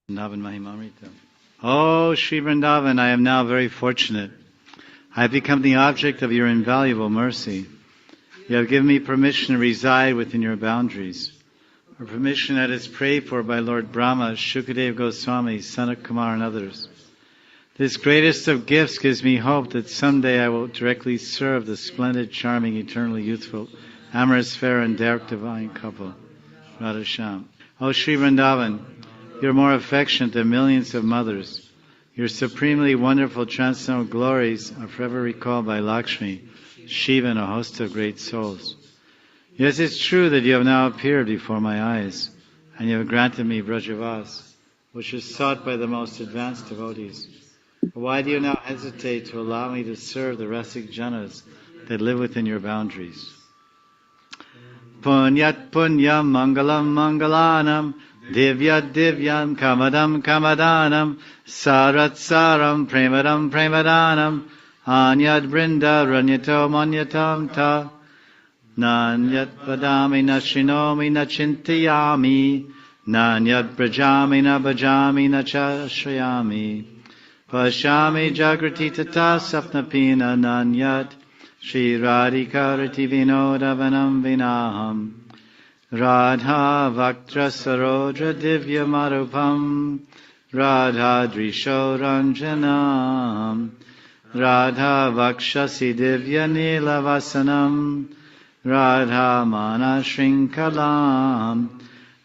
Vrindavan Mahimamrita. Oh, Sri Vrindavan, I am now very fortunate. I have become the object of your invaluable mercy. You have given me permission to reside within your boundaries, a permission that is prayed for by Lord Brahma, Shukadeva Goswami, Sanat Kumar, and others. This greatest of gifts gives me hope that someday I will directly serve the splendid, charming, eternally youthful, amorous, fair, and dark divine couple, Radha Shyam. O Sri Vrindavan, you are more affectionate than millions of mothers. Your supremely wonderful transcendental glories are forever recalled by Lakshmi, Shiva, and a host of great souls. Yes, it's true that you have now appeared before my eyes, and you have granted me Brajavas, which is sought by the most advanced devotees. But why do you now hesitate to allow me to serve the Rasik Janas that live within your boundaries? Punyat punyam mangalam mangalanam divyat divyam kamadam kamadanam sarat saram premadam premadanam anyad brinda ranyato manyatam ta nanyat vadami nashinomi nachintayami nanyat brajami na bhajami nachashrayami Pashami jagrati tata sapnapina nanyat Shri Radhikarati vinodavanam vinaham Radha Vaktra Sarodra Divya Marupam Radha Drisho Ranjanam Radha Vakshasi Divya Nilavasanam Radha Mana Shrinkalam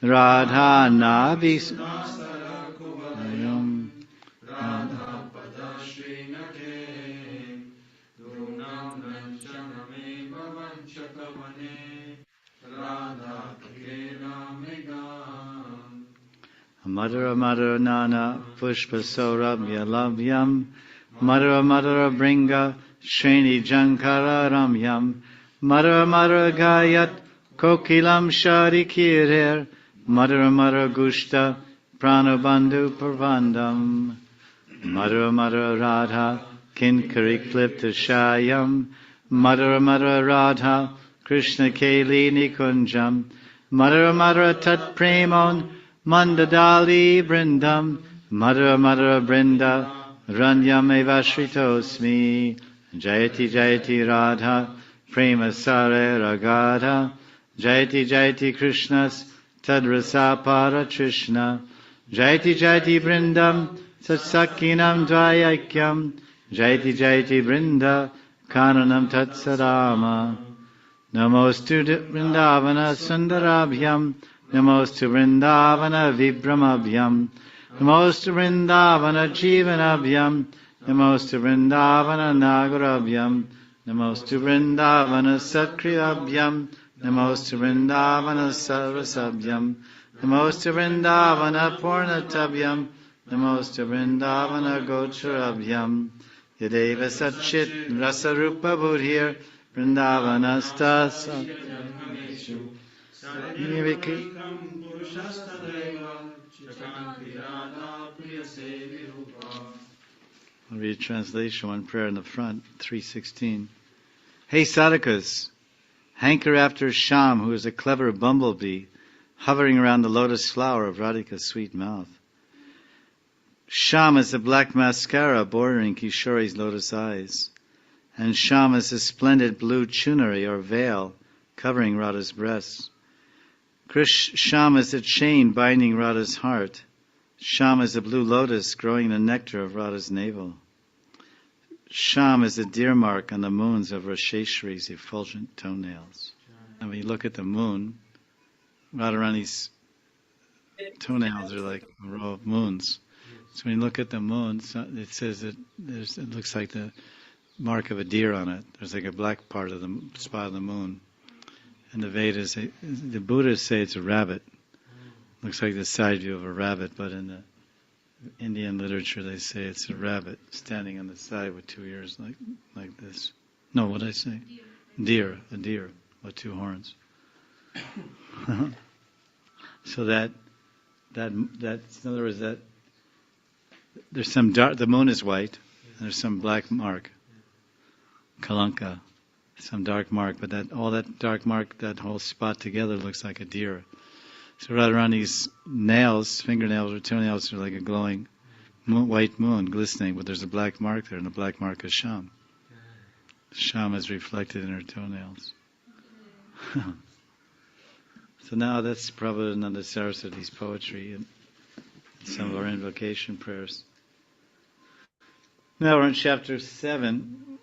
Radha Navis Madhura Madhura Nana Pushpa Saurabhya Labhyam Madhura Madhura Bringa Shreni Jankara Ramyam Madhura Madhura Gayat Kokilam Shari Kirir Madhura Madhura Gushta Pranabandhu Parvandam Madhura Madhura Radha Kinkari Klipta Shayam Madhura Madhura Radha Krishna Keli Nikunjam Madhura Madhura Tat Premon Mandadali Brindam Madhura Madhura Brinda Ranyam Eva Shritosmi Jayati Jayati Radha Prema Sare Ragada Jayati Jayati Krishnas Tadrasa Paratrishna Jayati Jayati Brindam Satsakinam Dvayakyam Jayati Jayati Brinda Kananam Tatsadama Namostu Vrindavana Sundarabhyam Namostu Vrindavana Vibramabhyam Namostu Vrindavana Jivanabhyam Namostu Vrindavana Nagarabhyam Namostu Vrindavana Sakriyabhyam Namostu Vrindavana Sarasabhyam Namostu Vrindavana Purnatabhyam Namostu Vrindavana Gocharabhyam Yadeva Satchit Rasarupa Budhir Vrindavanastas I'll read a translation, one prayer in the front, 316. Hey sadhakas, hanker after Sham, who is a clever bumblebee, hovering around the lotus flower of Radhika's sweet mouth. Sham is the black mascara bordering Kishori's lotus eyes, and Sham is the splendid blue chunari or veil covering Radha's breasts. Sham is the chain binding Radha's heart. Sham is the blue lotus growing the nectar of Radha's navel. Sham is the deer mark on the moons of Rasheshwari's effulgent toenails. And when you look at the moon, Radharani's toenails are like a row of moons. So when you look at the moon, it says that it looks like the mark of a deer on it. There's like a black part of the spot of the moon. And the Vedas, the Buddhists say it's a rabbit. Looks like the side view of a rabbit, but in the Indian literature they say it's a rabbit standing on the side with two ears like this. No, what did I say? Deer, a deer with two horns. So that in other words, that there's some dark. The moon is white, and there's some black mark, kalanka, some dark mark. But all that dark mark, that whole spot together looks like a deer. So Radharani's nails, fingernails or toenails are like a glowing white moon glistening, but there's a black mark there, and the black mark is Sham. Sham is reflected in her toenails. So now that's Prabhupada Saraswati's poetry and some of our invocation prayers. Now we're in chapter 7,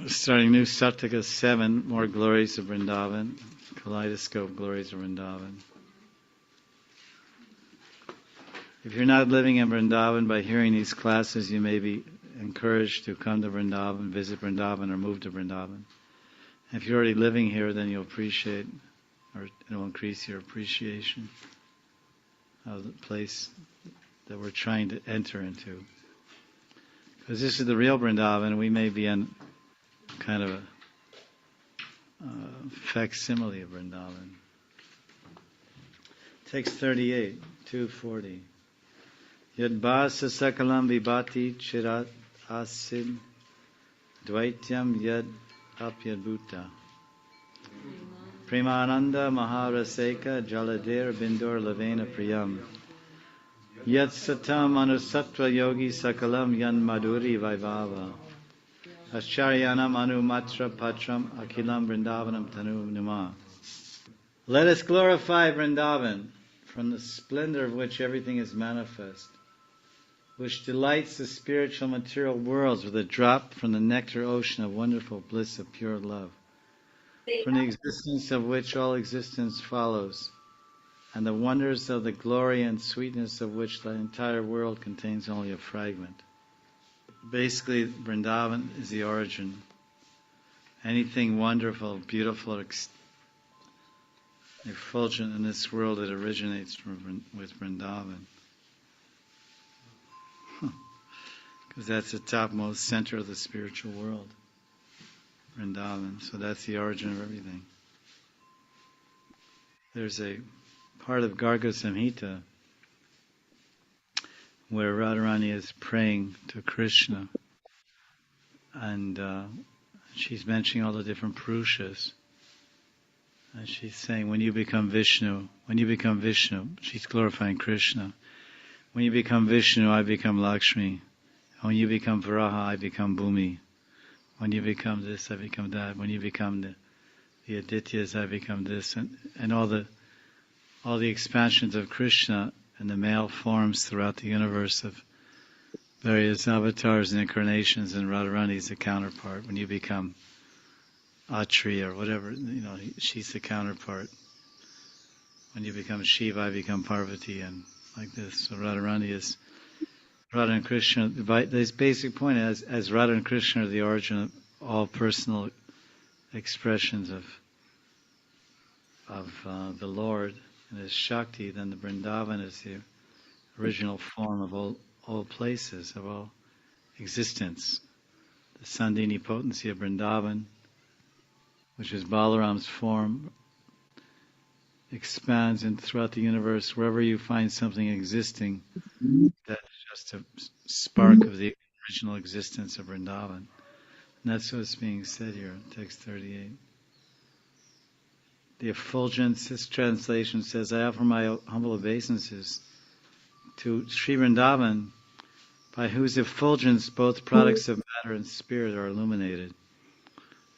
starting new Sattaka 7, more glories of Vrindavan, kaleidoscope glories of Vrindavan. If you're not living in Vrindavan, by hearing these classes, you may be encouraged to come to Vrindavan, visit Vrindavan, or move to Vrindavan. If you're already living here, then you'll appreciate, or it'll increase your appreciation of the place that we're trying to enter into. Because this is the real Vrindavan, we may be in kind of a facsimile of Vrindavan. Text 38, 240. Yad bhasa sakalam vibhati chirat asid dvaityam yad apyad bhuta premananda maharaseka jaladir bindur lavena priyam yad satam anusatva yogi sakalam yan madhuri vaibhava ascharyanam anumatra patram akilam vrindavanam tanu numa. Let us glorify Vrindavan, from the splendor of which everything is manifest, which delights the spiritual material worlds with a drop from the nectar ocean of wonderful bliss of pure love, from the existence of which all existence follows, and the wonders of the glory and sweetness of which the entire world contains only a fragment. Basically, Vrindavan is the origin. Anything wonderful, beautiful, effulgent in this world, it originates with Vrindavan. Because that's the topmost center of the spiritual world, Vrindavan. So that's the origin of everything. There's a part of Garga Samhita where Radharani is praying to Krishna, and she's mentioning all the different Purushas, and she's saying, when you become Vishnu, she's glorifying Krishna. When you become Vishnu, I become Lakshmi. When you become Varaha, I become Bhumi. When you become this, I become that. When you become the Adityas, I become this. And all the expansions of Krishna and the male forms throughout the universe of various avatars and incarnations, and Radharani is the counterpart. When you become Atri or whatever, she's the counterpart. When you become Shiva, I become Parvati, and like this. So Radharani is Radha and Krishna. This basic point is, as Radha and Krishna are the origin of all personal expressions of the Lord and His Shakti, then the Vrindavan is the original form of all places, of all existence. The Sandhini potency of Vrindavan, which is Balaram's form, expands throughout the universe. Wherever you find something existing, that's just a spark of the original existence of Vrindavan. And that's what's being said here in text 38. The effulgence, this translation says, I offer my humble obeisances to Sri Vrindavan, by whose effulgence both products of matter and spirit are illuminated.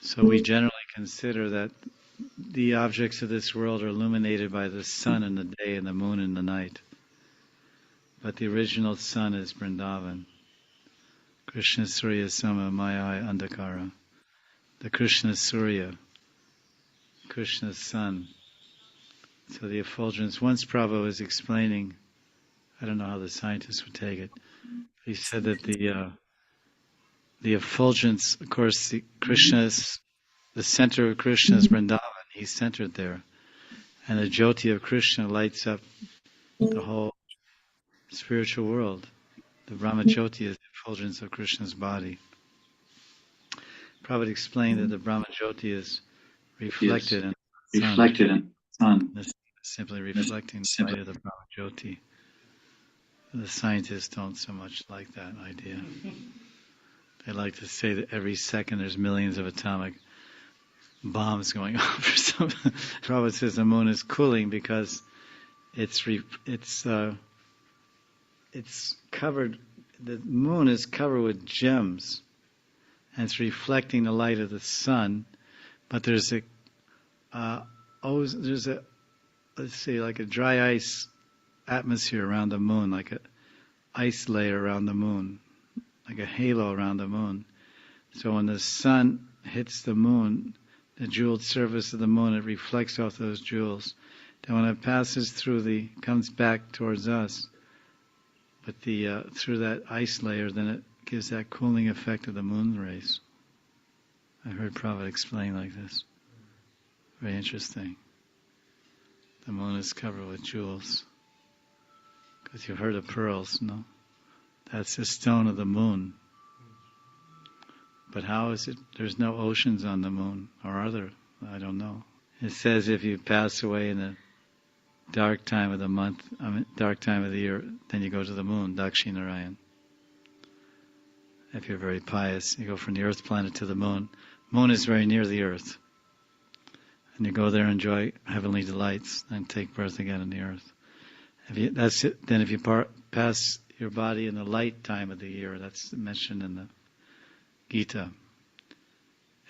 So we generally consider that the objects of this world are illuminated by the sun in the day and the moon in the night. But the original sun is Vrindavan. Krishna Surya Sama Maya Andhakara. The Krishna Surya, Krishna's sun. So the effulgence, once Prabhupada was explaining, I don't know how the scientists would take it, he said that the effulgence, of course, the center of Krishna is Vrindavan, he's centered there. And the Jyoti of Krishna lights up the whole spiritual world. The Brahma Jyoti is the effulgence of Krishna's body. Prabhupada explained that the Brahma Jyoti is reflected in the sun. This is simply reflecting the light of the Brahma Jyoti. The scientists don't so much like that idea. They like to say that every second there's millions of atomic bombs going off or something. Prabhupada says the moon is cooling because it's covered. The moon is covered with gems, and it's reflecting the light of the sun. But there's a let's see, like a dry ice atmosphere around the moon, like a ice layer around the moon, like a halo around the moon. So when the sun hits the moon, the jeweled surface of the moon, it reflects off those jewels. Then when it passes through comes back towards us, but through that ice layer, then it gives that cooling effect of the moon rays. I heard Prabhupada explain like this. Very interesting. The moon is covered with jewels. Because you've heard of pearls, no? That's the stone of the moon. But how is it? There's no oceans on the moon. Or are there? I don't know. It says if you pass away in the dark time of the month, dark time of the year, then you go to the moon, Dakshinarayan. If you're very pious, you go from the earth planet to the moon. Moon is very near the earth. And you go there, enjoy heavenly delights, and take birth again in the earth. That's it. Then if you pass your body in the light time of the year, that's mentioned in the Gita,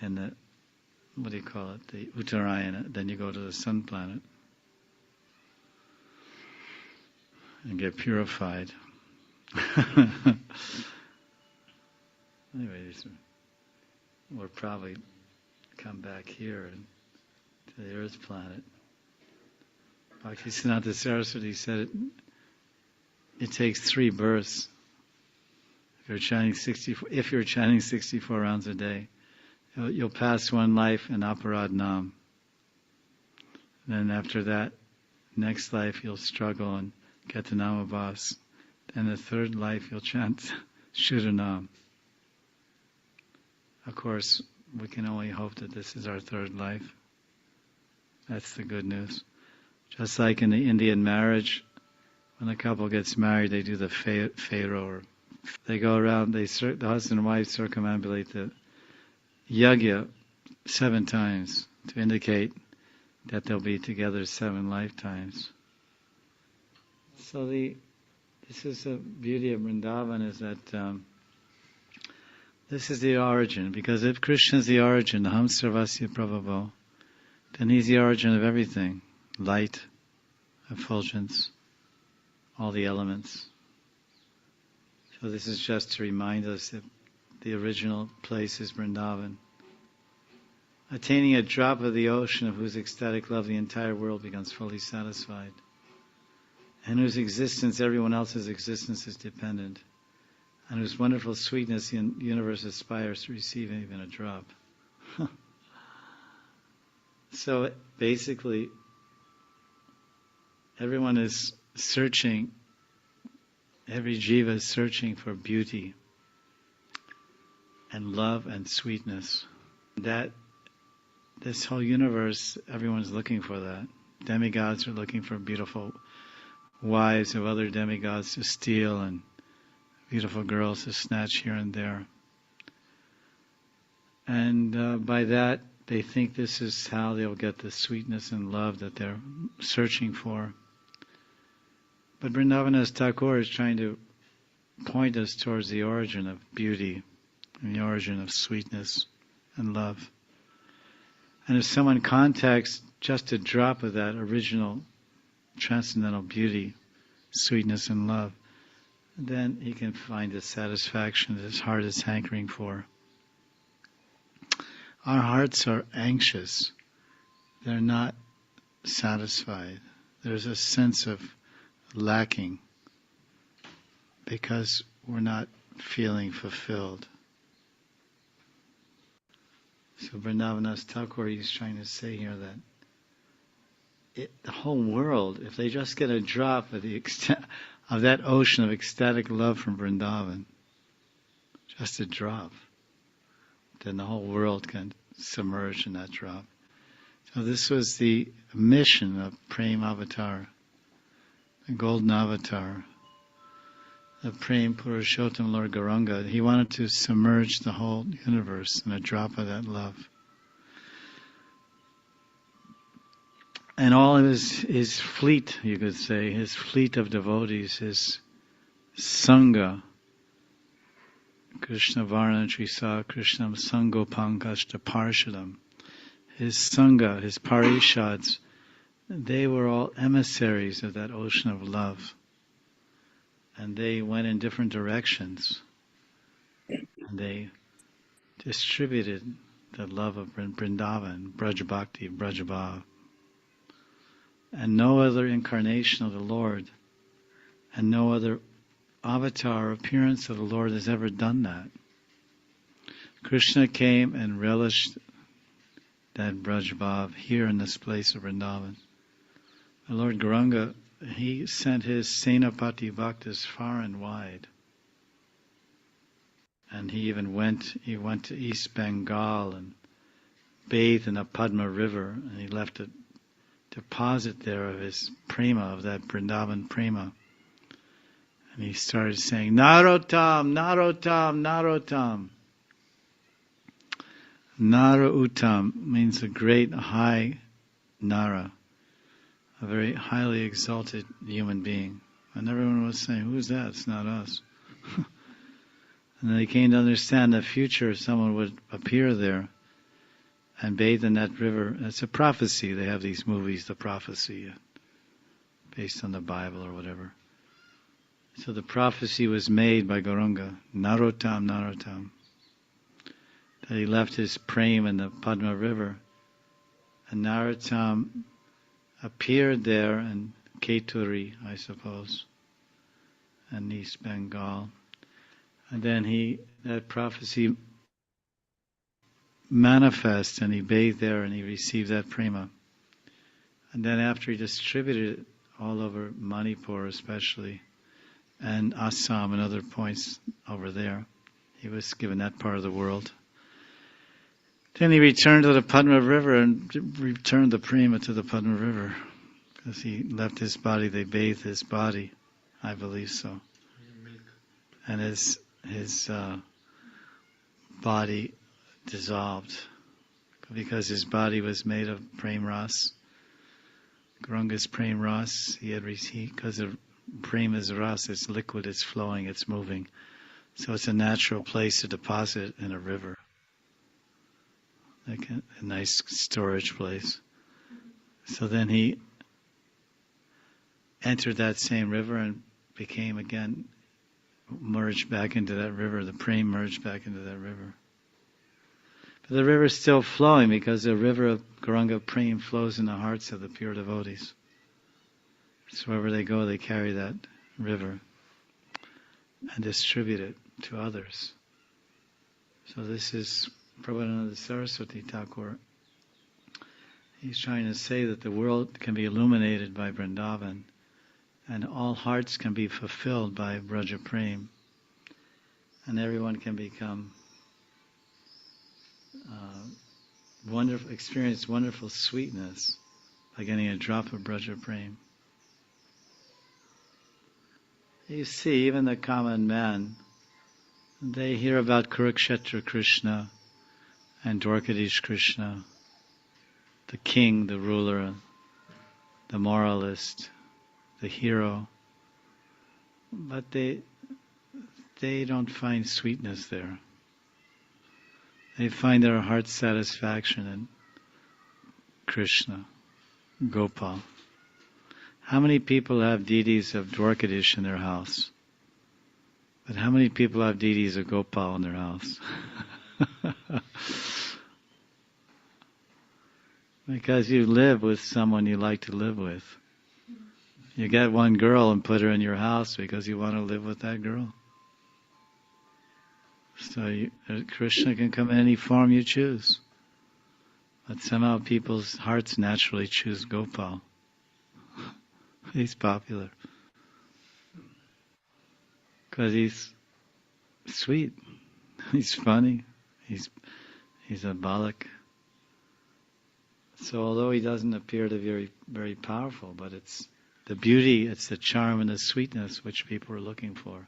and the, what do you call it, the Uttarayana, then you go to the sun planet and get purified. Anyways, we'll probably come back here and to the earth planet. Bhaktisiddhanta Saraswati said it takes 3 births. If you're chanting 64 rounds a day, you'll pass one life in Aparad Nam. Then after that, next life you'll struggle and get to Namabhas. Then the 3rd life you'll chant Shuddhanam. Of course, we can only hope that this is our 3rd life. That's the good news. Just like in the Indian marriage, when a couple gets married, they do the pharaoh, or they go around, the husband and wife circumambulate the yajna 7 times to indicate that they'll be together 7 lifetimes. So this is the beauty of Vrindavan, is that this is the origin. Because if Krishna is the origin, Aham Sarvasya Prabhavo, then he's the origin of everything. Light, effulgence, all the elements. So this is just to remind us that the original place is Vrindavan. Attaining a drop of the ocean of whose ecstatic love the entire world becomes fully satisfied, and whose existence, everyone else's existence, is dependent, and whose wonderful sweetness the universe aspires to receive even a drop. So basically, everyone is searching, every jiva is searching for beauty and love and sweetness. That this whole universe, everyone's looking for that. Demigods are looking for beautiful wives of other demigods to steal, and beautiful girls to snatch here and there. And by that, they think this is how they'll get the sweetness and love that they're searching for. But Vrindavan Thakur is trying to point us towards the origin of beauty and the origin of sweetness and love. And if someone contacts just a drop of that original transcendental beauty, sweetness and love, then he can find the satisfaction that his heart is hankering for. Our hearts are anxious. They're not satisfied. There's a sense of lacking because we're not feeling fulfilled. So Vrindavan Thakur is trying to say here that the whole world, if they just get a drop of of that ocean of ecstatic love from Vrindavan, just a drop, then the whole world can submerge in that drop. So this was the mission of Prem Avatar, the golden avatar, the Prem Purushottam Lord Gauranga. He wanted to submerge the whole universe in a drop of that love. And all of his fleet, you could say, his fleet of devotees, his Sangha, Krishna Varna Trisa Krishnam Sangopankashta Parshadam, his Sangha, his Parishads, they were all emissaries of that ocean of love. And they went in different directions. And they distributed the love of Vrindavan, Braj Bhakti, Braj Bhav. And no other incarnation of the Lord and no other avatar or appearance of the Lord has ever done that. Krishna came and relished that Braj Bhav here in this place of Vrindavan. The Lord Gauranga, he sent his Senapati Bhaktas far and wide. And he went to East Bengal and bathed in the Padma River, and he left a deposit there of his prema, of that Vrindavan prema. And he started saying, Narotam, Narotam, Narotam. Nara Uttam means a great high Nara, a very highly exalted human being. And everyone was saying, who's that? It's not us. And then they came to understand the future, someone would appear there and bathe in that river. It's a prophecy. They have these movies, the prophecy, based on the Bible or whatever. So the prophecy was made by Gauranga, Narotam, Narotam, that he left his prem in the Padma River. And Narotam appeared there in Keturi, I suppose, in East Bengal. And then that prophecy manifests, and he bathed there and he received that prema. And then after he distributed it all over Manipur especially, and Assam and other points over there, he was given that part of the world. Then he returned to the Padma River and returned the prema to the Padma River. Because he left his body, they bathed his body. I believe so. And his body dissolved. Because his body was made of prem ras. Gauranga's prem ras, because of prem is ras, it's liquid, it's flowing, it's moving. So it's a natural place to deposit in a river. Like a nice storage place. So then he entered that same river and became again merged back into that river. The prem merged back into that river. But the river is still flowing because the river of Gauranga prem flows in the hearts of the pure devotees. So wherever they go, they carry that river and distribute it to others. So this is Prabhupada Saraswati Thakur. He's trying to say that the world can be illuminated by Vrindavan, and all hearts can be fulfilled by Braja Prem, and everyone can become experience wonderful sweetness by getting a drop of Braja Prem. You see, even the common man, they hear about Kurukshetra Krishna and Dwarkadish Krishna, the king, the ruler, the moralist, the hero, but they don't find sweetness there. They find their heart satisfaction in Krishna, Gopal. How many people have deities of Dwarkadish in their house? But how many people have deities of Gopal in their house? Because you live with someone you like to live with. You get one girl and put her in your house because you want to live with that girl. So Krishna can come in any form you choose. But somehow people's hearts naturally choose Gopal. He's popular. Because he's sweet. He's funny. He's a balak. So although he doesn't appear to be very, very powerful, but it's the beauty, it's the charm and the sweetness which people are looking for.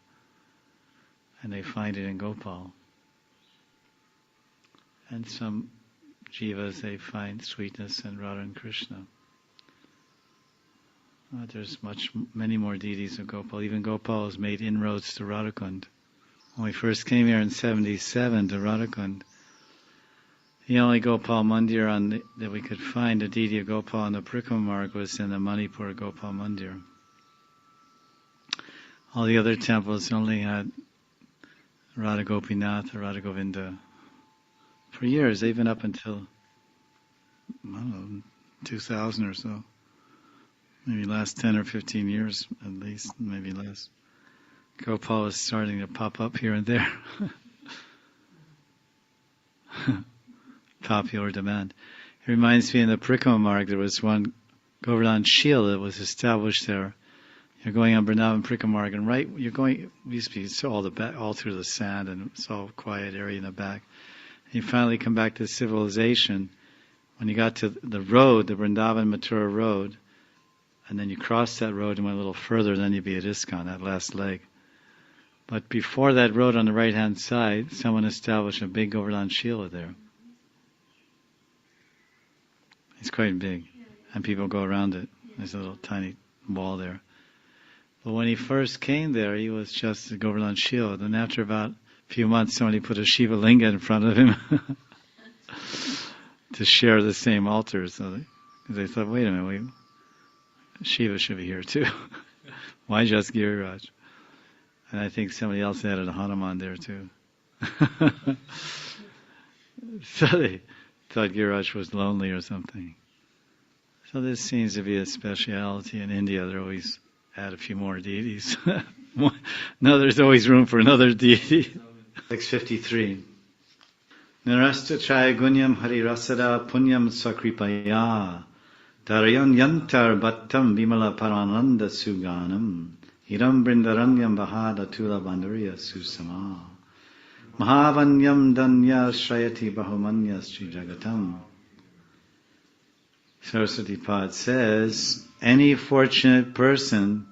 And they find it in Gopal. And some jivas, they find sweetness in Radha and Krishna. There's many more deities of Gopal. Even Gopal has made inroads to Radhakund. When we first came here in 77 to Radhakund, the only Gopal Mandir that we could find, the deity of Gopal on the Parikram mark, was in the Manipur Gopal Mandir. All the other temples only had Radha Gopinath or Radha Govinda for years, even up until, 2000 or so. Maybe last 10 or 15 years at least, maybe less. Gopal was starting to pop up here and there. Popular demand. It reminds me in the Parikram mark there was one Govardhan Shil that was established there. You're going on Vrindavan Parikram mark, and you're going, we used to be all through the sand, and it's all quiet area in the back. And you finally come back to civilization. When you got to the road, the Vrindavan Mathura road, and then you crossed that road and went a little further, then you'd be at ISKCON, that last leg. But before that road on the right-hand side, someone established a big Govardhan Shila there. It's quite big, and people go around it. There's a little tiny wall there. But when he first came there, he was just a Govardhan Shila. Then after about a few months, somebody put a Shiva Linga in front of him to share the same altar. So they thought, wait a minute, Shiva should be here too. Why just Giriraj? And I think somebody else added a Hanuman there too. So they thought Giriraj was lonely or something. So this seems to be a speciality in India. They always add a few more deities. No, there's always room for another deity. 653. Narasta chaya gunyam harirasada punyam sakripaya Darayan yantar bhattam vimala parananda suganam Iram brindaranyam bahada tula bandariya susama Mahavanyam danya shrayati bahumanya sri jagatam. Saraswati Pad says, any fortunate person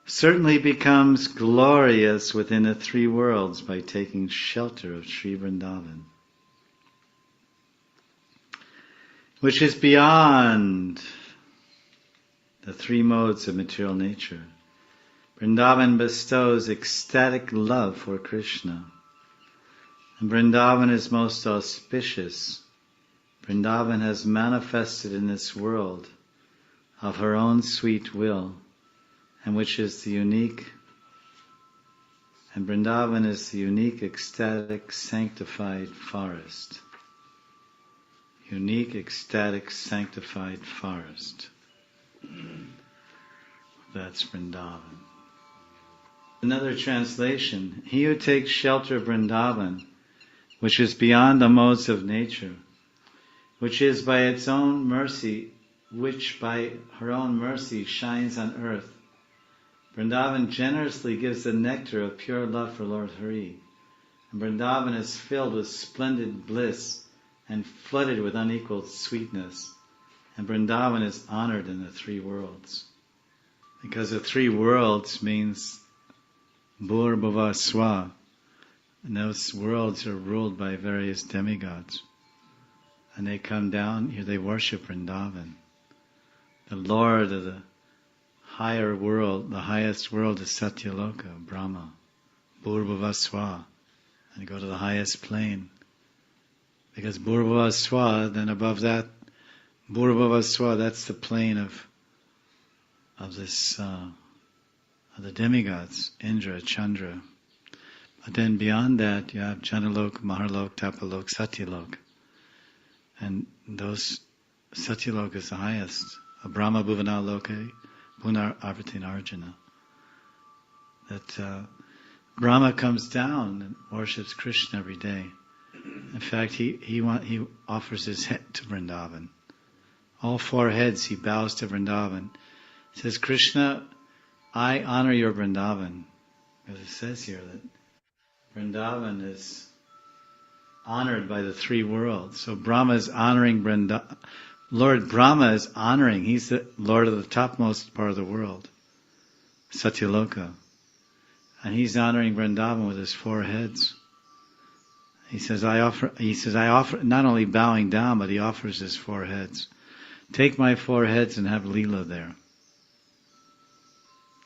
certainly becomes glorious within the three worlds by taking shelter of Sri Vrindavan, which is beyond the three modes of material nature. Vrindavan bestows ecstatic love for Krishna. And Vrindavan is most auspicious. Vrindavan has manifested in this world of her own sweet will, and which is the unique, and Vrindavan is the unique, ecstatic, sanctified forest. Unique, ecstatic, sanctified forest. That's Vrindavan. Another translation, he who takes shelter of Vrindavan, which is beyond the modes of nature, which is by its own mercy, which by her own mercy shines on earth. Vrindavan generously gives the nectar of pure love for Lord Hari. And Vrindavan is filled with splendid bliss and flooded with unequaled sweetness. And Vrindavan is honored in the three worlds. Because the three worlds means Bhur Bhuva Swa. And those worlds are ruled by various demigods. And they come down here, they worship Vrindavan. The Lord of the higher world, the highest world is Satyaloka, Brahma, Bhur Swa, and go to the highest plane. Because Bhur Swa, then above that, Bhur Swa, that's the plane of this, of the demigods, Indra, Chandra. But then beyond that, you have Janalok, Maharlok, Tapalok, Satyalok. And those, Satyalok is the highest. Brahma Bhuvana Loke, Punar Arvatin Arjuna. That Brahma comes down and worships Krishna every day. In fact, he offers his head to Vrindavan. All four heads he bows to Vrindavan. He says, Krishna, I honor your Vrindavan. Because it says here that Vrindavan is honored by the three worlds. So Brahma is honoring Vrindavan. Lord Brahma is honoring, he's the Lord of the topmost part of the world, Satyaloka. And he's honoring Vrindavan with his four heads. He says, I offer, not only bowing down, but he offers his four heads. Take my four heads and have Leela there.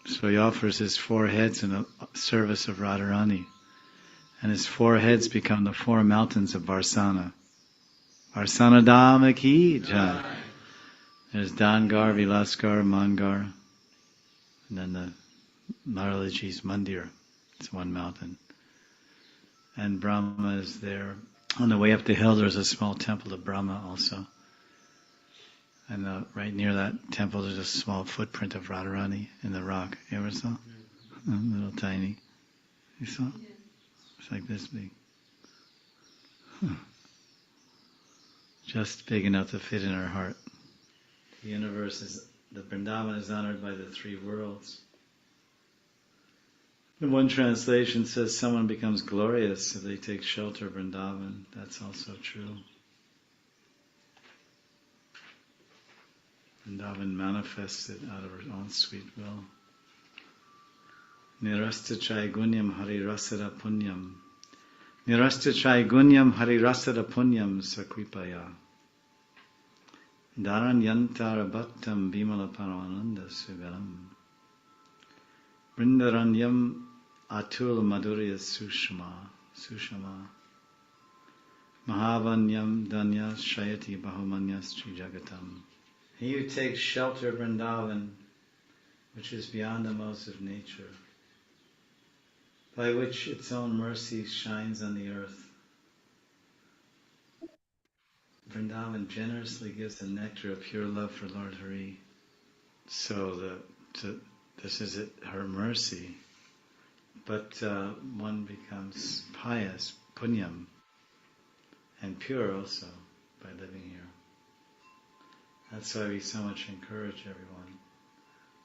So he offers his 4 heads in the service of Radharani. And his 4 heads become the 4 mountains of Varsana. Varsana Dhama ki jai. There's Dangar, Vilaskar, Mangar, and then the Naralaji's Mandir. It's 1 mountain. And Brahma is there. On the way up the hill, there's a small temple of Brahma also. And right near that temple, there's a small footprint of Radharani in the rock. You ever saw? A little tiny. You saw? It's like this big. Just big enough to fit in our heart. The universe is, the Vrindavan is honored by the 3 worlds. And one translation says someone becomes glorious if they take shelter of Vrindavan. That's also true. Vrindavan manifests it out of her own sweet will. Nirasta Chaigunyam Hari Rasada Punyam. Nirasta Chaigunyam Hari Rasada Punyam Sakripaya. Dharanyantara Bhaktam Bimala Paramananda Sugaram. Vrindaranyam Atul Madhurya Sushama. Mahavanyam Danya Shayati Bahumanyas Jagatam. He who takes shelter of Vrindavan, which is beyond the modes of nature, by which its own mercy shines on the earth. Vrindavan generously gives the nectar of pure love for Lord Hari. So this is her mercy, but one becomes pious, punyam, and pure also by living here. That's why we so much encourage everyone.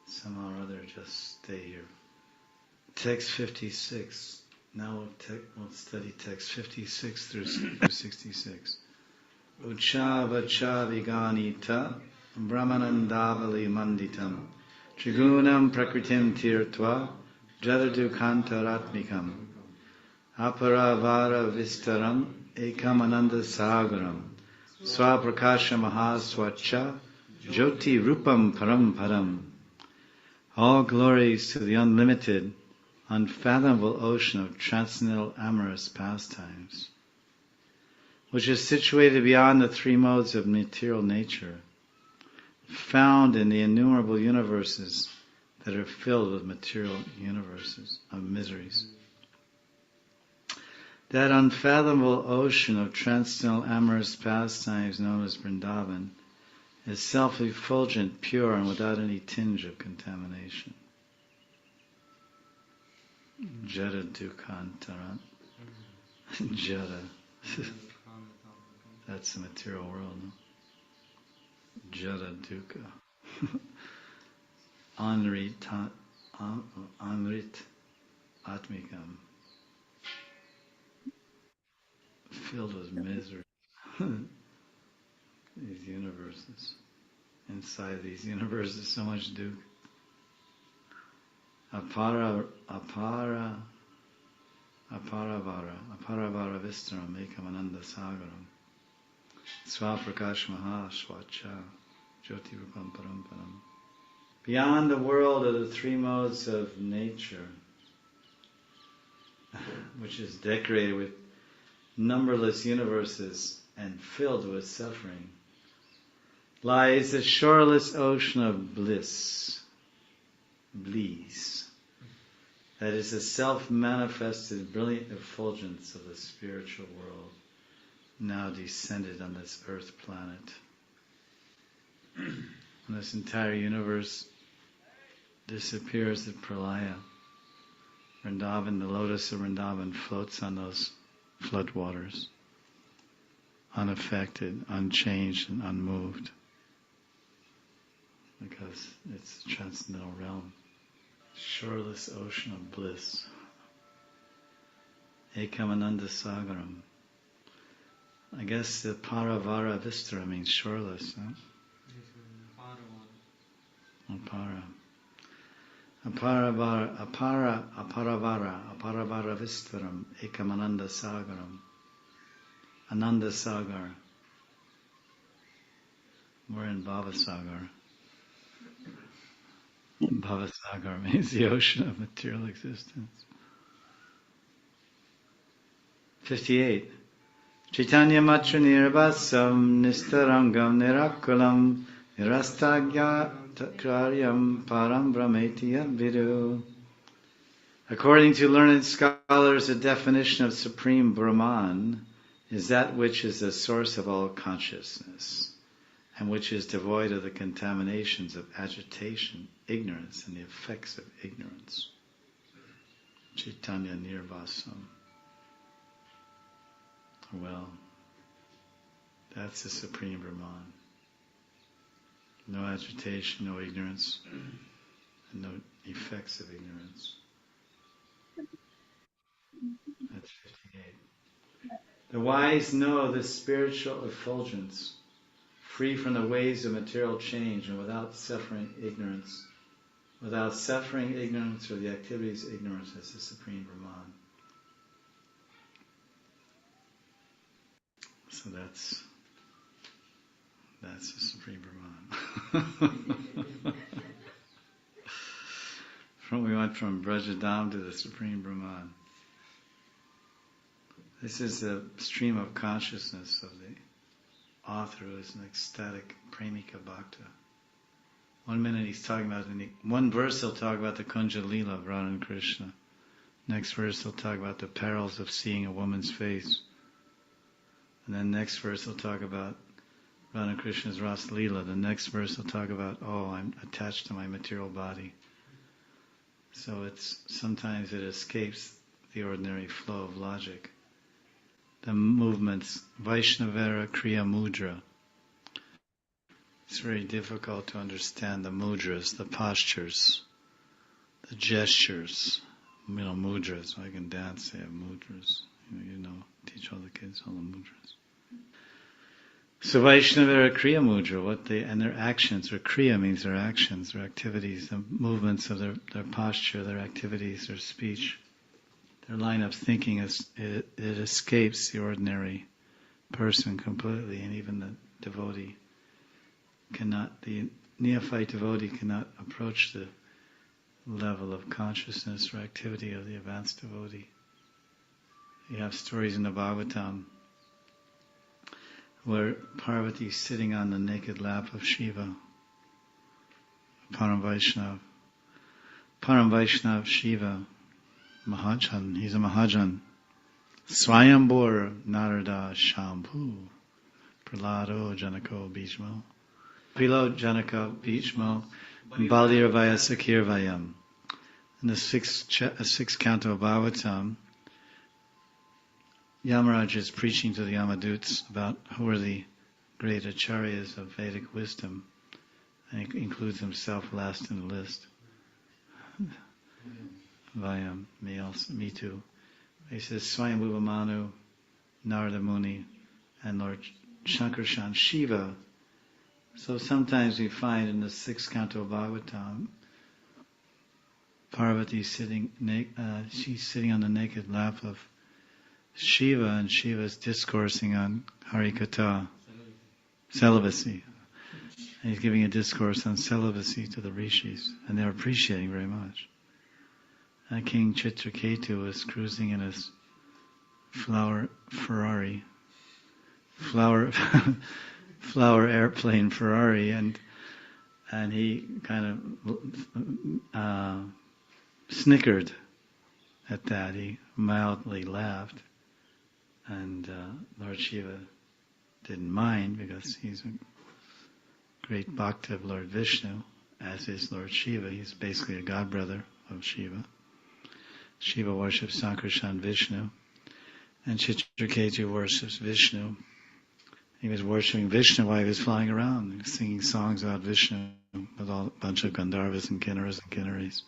Somehow or other, just stay here. Text 56. Now we'll study text 56 through 66. Uchava chaviganita brahmanandavali manditam trigunam prakritim tirtva jadadukantaratmikam aparavara vistaram ekamananda sagaram swaprakasha mahaswacha jyoti rupam param param. All glories to the unlimited, unfathomable ocean of transcendental amorous pastimes, which is situated beyond the 3 modes of material nature, found in the innumerable universes that are filled with material universes of miseries. That unfathomable ocean of transcendental amorous pastimes known as Vrindavan is self-effulgent, pure, and without any tinge of contamination. Jada Dukantaran. Jada. That's the material world, no? Jada Dukkha. Amrit Atmikam. Filled with misery. These universes. Inside these universes, so much dukkha. Aparavara Vistaram Ekamananda Sagaram Swaprakash Mahaswacha Jyoti Rupam Paramparam. Beyond the world of the 3 modes of nature, which is decorated with numberless universes and filled with suffering, lies a shoreless ocean of bliss. That is the self-manifested brilliant effulgence of the spiritual world, now descended on this earth planet. When this entire universe disappears at Pralaya, Vrindavan, the lotus of Vrindavan, floats on those flood waters, unaffected, unchanged, and unmoved, because it's a transcendental realm. Shoreless ocean of bliss. Ekamananda Sagaram. I guess the Paravara Vistara means shoreless, huh? Apara. Aparavara Vistaram Ekamananda Sagaram. Ananda Sagar. We're in Bhavasagar. Bhavasagar means the ocean of material existence. 58. Chaitanya matra nirvasam nistarangam nirakulam nirastagya karyam param brahmeti yadvidu. According to learned scholars, the definition of Supreme Brahman is that which is the source of all consciousness, and which is devoid of the contaminations of agitation, ignorance, and the effects of ignorance. Chaitanya Nirvasam. Well, that's the Supreme Brahman. No agitation, no ignorance, and no effects of ignorance. That's 58. The wise know the spiritual effulgence, free from the waves of material change and without suffering ignorance. Without suffering ignorance or the activities of ignorance as the Supreme Brahman. So that's the Supreme Brahman. We went from Brajadam to the Supreme Brahman. This is the stream of consciousness of the author who is an ecstatic Premika Bhakta. 1 minute he's talking about, one verse he'll talk about the Kunja Lila of Radha and Krishna. Next verse he'll talk about the perils of seeing a woman's face. And then next verse he'll talk about Radha and Krishna's Ras Lila. The next verse he'll talk about, I'm attached to my material body. So sometimes it escapes the ordinary flow of logic. The movements, Vaishnavara Kriya Mudra. It's very difficult to understand the mudras, the postures, the gestures. Mudras. I can dance, they have mudras. Teach all the kids all the mudras. So Vaishnavara Kriya Mudra, and their actions, or Kriya means their actions, their activities, the movements of their posture, their activities, their speech. Their line of thinking it escapes the ordinary person completely, and even the devotee the neophyte devotee cannot approach the level of consciousness or activity of the advanced devotee. You have stories in the Bhagavatam where Parvati is sitting on the naked lap of Shiva, Param Vaishnav Shiva, Mahajan, he's a Mahajan. Swayambhur Narada Shambhu, Pralado Janako Bhishmo, Prilo Janaka Bhishmo, Balirvaya Sakirvayam. In the sixth canto of Bhagavatam, Yamaraj is preaching to the Yamaduts about who are the great acharyas of Vedic wisdom, and he includes himself last in the list. Vayam, me too. He says Swayambhuva Manu, Narada Muni, and Lord Shankarshan Shiva. So sometimes we find in the sixth canto of Bhagavatam, Parvati she's sitting on the naked lap of Shiva, and Shiva is discoursing on Harikatha, celibacy. And he's giving a discourse on celibacy to the rishis, and they're appreciating very much. And King Chitraketu was cruising in his flower airplane Ferrari, and he kind of snickered at that. He mildly laughed, and Lord Shiva didn't mind because he's a great bhakta of Lord Vishnu, as is Lord Shiva. He's basically a godbrother of Shiva. Shiva worships Sankarshan Vishnu, and Chitraketu worships Vishnu. He was worshipping Vishnu while he was flying around. He was singing songs about Vishnu with a bunch of Gandharvas and Kinnaras and Kinnaris.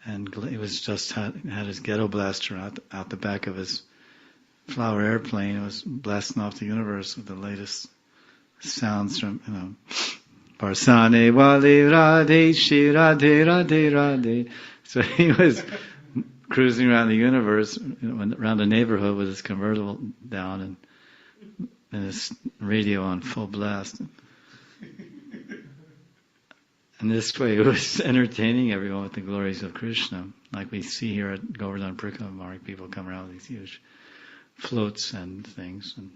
And he was just had his ghetto blaster out the back of his flower airplane. It was blasting off the universe with the latest sounds from, Barsane Wali Radhe Shri Radhe Radhe Radhe. So he was cruising around the universe, around the neighborhood with his convertible down and his radio on full blast. And this way it was entertaining everyone with the glories of Krishna. Like we see here at Govardhan Prikamark, people come around with these huge floats and things, and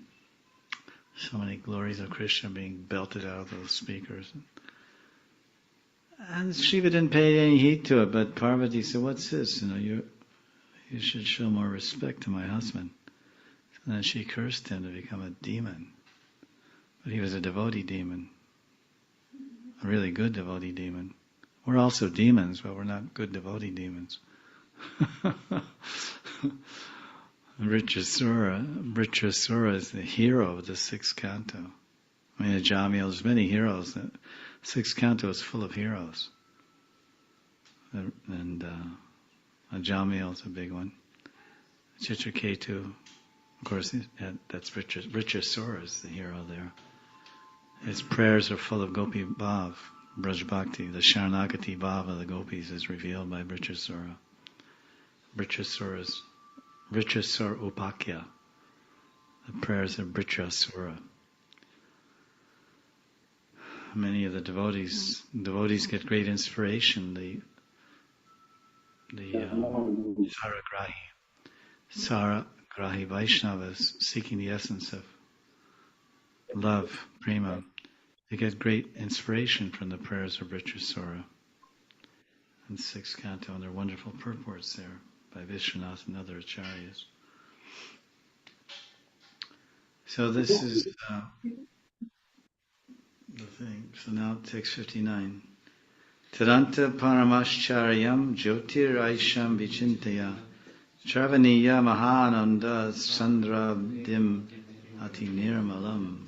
so many glories of Krishna being belted out of those speakers. And Shiva didn't pay any heed to it, but Parvati said, "What's this? You should show more respect to my husband." And then she cursed him to become a demon. But he was a devotee demon. A really good devotee demon. We're also demons, but we're not good devotee demons. Vritrasura is the hero of the sixth canto. I mean, Ajamil, there's many heroes. The sixth canto is full of heroes. And Ajamil is a big one. Chitraketu, of course, that's Vritrasura is the hero there. His prayers are full of Gopi Bhav, Braj Bhakti. The Sharanagati Bhav of the Gopis is revealed by Vritrasura. Vritrasura Upakya. The prayers of Vritrasura. Many of the devotees get great inspiration. The Saragrahi Vaishnavas seeking the essence of love, prema, they get great inspiration from the prayers of Vritrasura in the sixth canto, and there are wonderful purports there by Vishwanath and other acharyas. So this is the thing. So now text 59. Taranta Paramashcharyam Jyotir Aisham Vichintaya Travaniya Mahananda Sandrabdim Ati Nirmalam.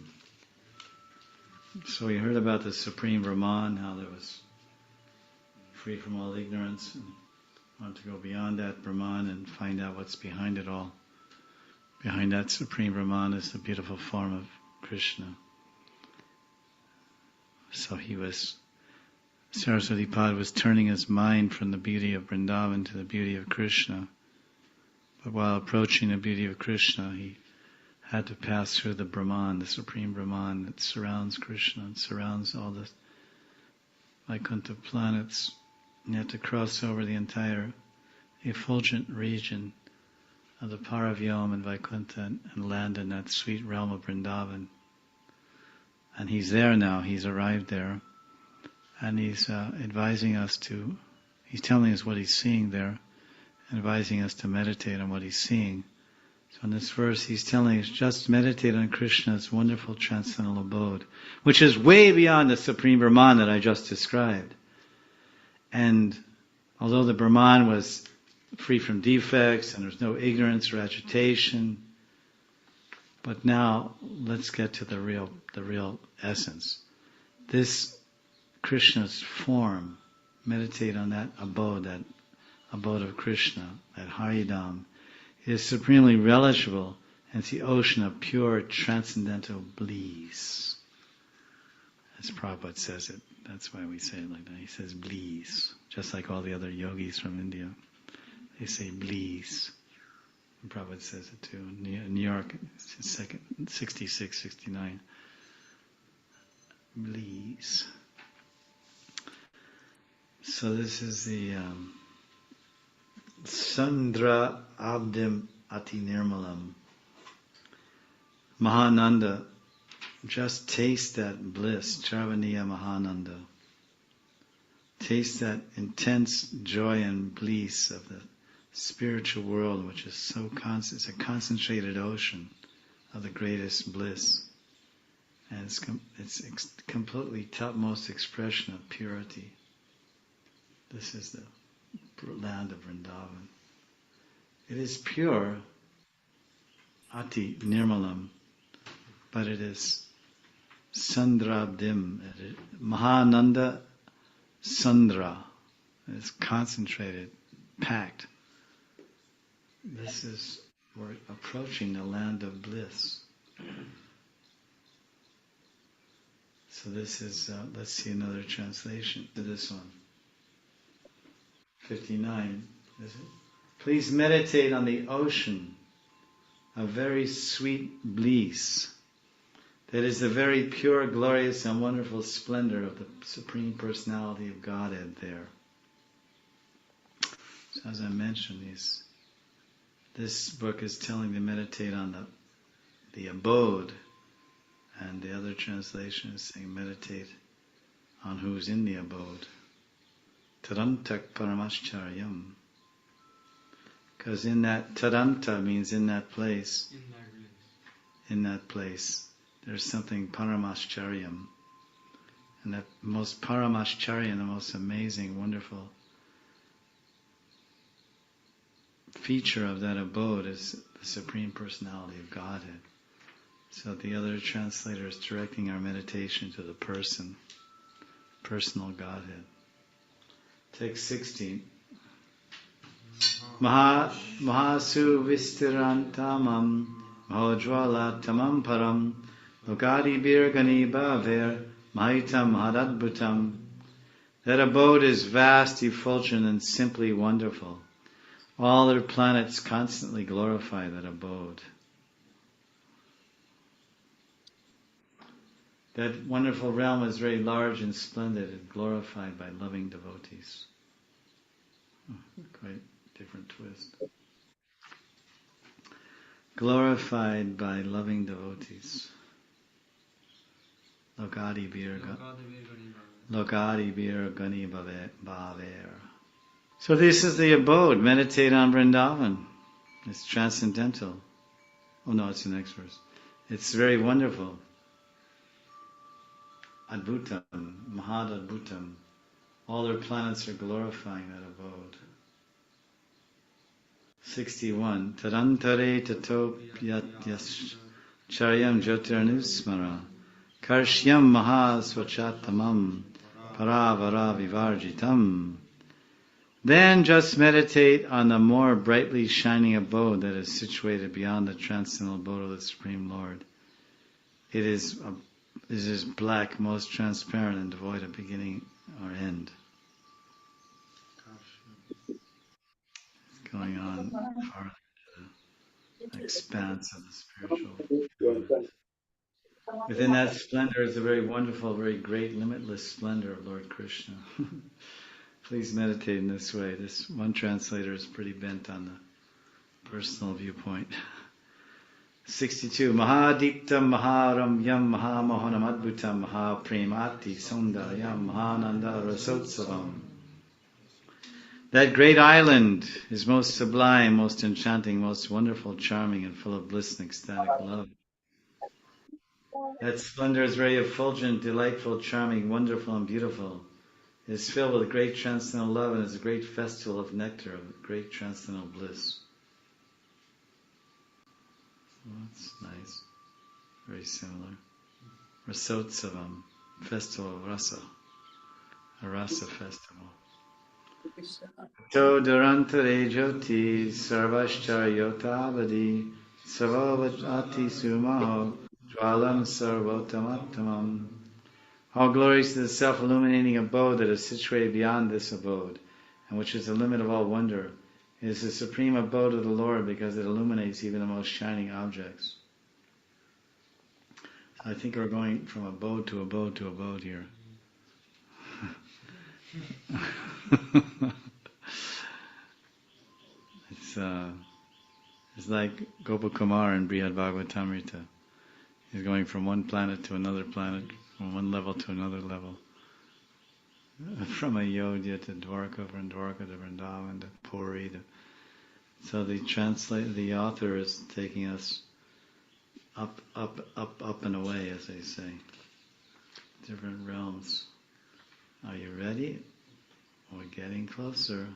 So we heard about the Supreme Brahman, how there was free from all ignorance, and wanted to go beyond that Brahman and find out what's behind it all. Behind that Supreme Brahman is the beautiful form of Krishna. So Saraswati Pad was turning his mind from the beauty of Vrindavan to the beauty of Krishna. But while approaching the beauty of Krishna, he had to pass through the Brahman, the Supreme Brahman that surrounds Krishna and surrounds all the Vaikuntha planets. And he had to cross over the entire effulgent region of the Paravyam and Vaikuntha and land in that sweet realm of Vrindavan. And he's there now, he's arrived there. And he's advising us he's telling us what he's seeing there, advising us to meditate on what he's seeing. So in this verse, he's telling us, just meditate on Krishna's wonderful transcendental abode, which is way beyond the Supreme Brahman that I just described. And although the Brahman was free from defects and there's no ignorance or agitation, but now let's get to the real essence. This Krishna's form, meditate on that abode of Krishna, that Haridam, is supremely relishable, and it's the ocean of pure transcendental bliss. As Prabhupada says it, that's why we say it like that. He says bliss, just like all the other yogis from India. They say bliss. And Prabhupada says it too. In New York, it's 66, 69. Bliss. So this is the Sandra Abdim Ati Nirmalam. Mahananda, just taste that bliss, Charvaniya Mahananda. Taste that intense joy and bliss of the spiritual world, which is so constant. It's a concentrated ocean of the greatest bliss. And it's completely topmost expression of purity. This is the land of Vrindavan. It is pure, Ati Nirmalam, but it is Sandrabdim, Mahananda Sandra. It's concentrated, packed. We're approaching the land of bliss. So this is, let's see another translation to this one. 59, is it? Please meditate on the ocean of very sweet bliss That is the very pure, glorious, and wonderful splendor of the Supreme Personality of Godhead there. So as I mentioned, this book is telling to meditate on the abode, and the other translation is saying meditate on who's in the abode. Tarantak Paramashcharyam. Because in that Taranta means in that place. In that place. There's something Paramashcharyam. And that most Paramashcharyam, the most amazing, wonderful feature of that abode is the Supreme Personality of Godhead. So the other translator is directing our meditation to the personal Godhead. Text 16. Mahasu vistirantamam mahojvala tamam param lokadi birgani bhaver mahitam hadadbhutam. That abode is vast, effulgent, and simply wonderful. All their planets constantly glorify that abode. That wonderful realm is very large and splendid and glorified by loving devotees. Quite different twist. Glorified by loving devotees. Lokadi bir gani bhaver. So this is the abode. Meditate on Vrindavan. It's transcendental. Oh no, it's the next verse. It's very wonderful. Adbhutam, Mahad Adbhutam. All their planets are glorifying that abode. 61. Tarantare tato yatyas charyam jyotirnusmara karshyam mahasvachatamam paravara vivarjitam. Then just meditate on the more brightly shining abode that is situated beyond the transcendental abode of the Supreme Lord. It is black, most transparent, and devoid of beginning or end. It's going on far into the expanse of the spiritual. Within that splendor is a very wonderful, very great, limitless splendor of Lord Krishna. Please meditate in this way. This one translator is pretty bent on the personal viewpoint. 62. Mahadiptam Maharamyam Mahamohanam Adbhutam Mahapremati Sundaryam Mahananda Rasotsavam. That great island is most sublime, most enchanting, most wonderful, charming, and full of bliss and ecstatic love. That splendor is very effulgent, delightful, charming, wonderful, and beautiful. It is filled with great transcendental love and is a great festival of nectar, of great transcendental bliss. Well, that's nice. Very similar. Rasotsavam, festival of rasa. A rasa festival. To durantare jyoti sarvashcharyotavadi sarvavati sumaho jwalam sarvotamattamam. All glories to the self-illuminating abode that is situated beyond this abode, and which is the limit of all wonder. It is the supreme abode of the Lord because it illuminates even the most shining objects. So I think we're going from abode to abode to abode here. It's like Gopakumar in Brihad Bhagavatamrita. He's going from one planet to another planet, from one level to another level. From Ayodhya to Dwarka, from Dwarka to Vrindavan to Puri. So the author is taking us up and away, as they say. Different realms. Are you ready? We're getting closer.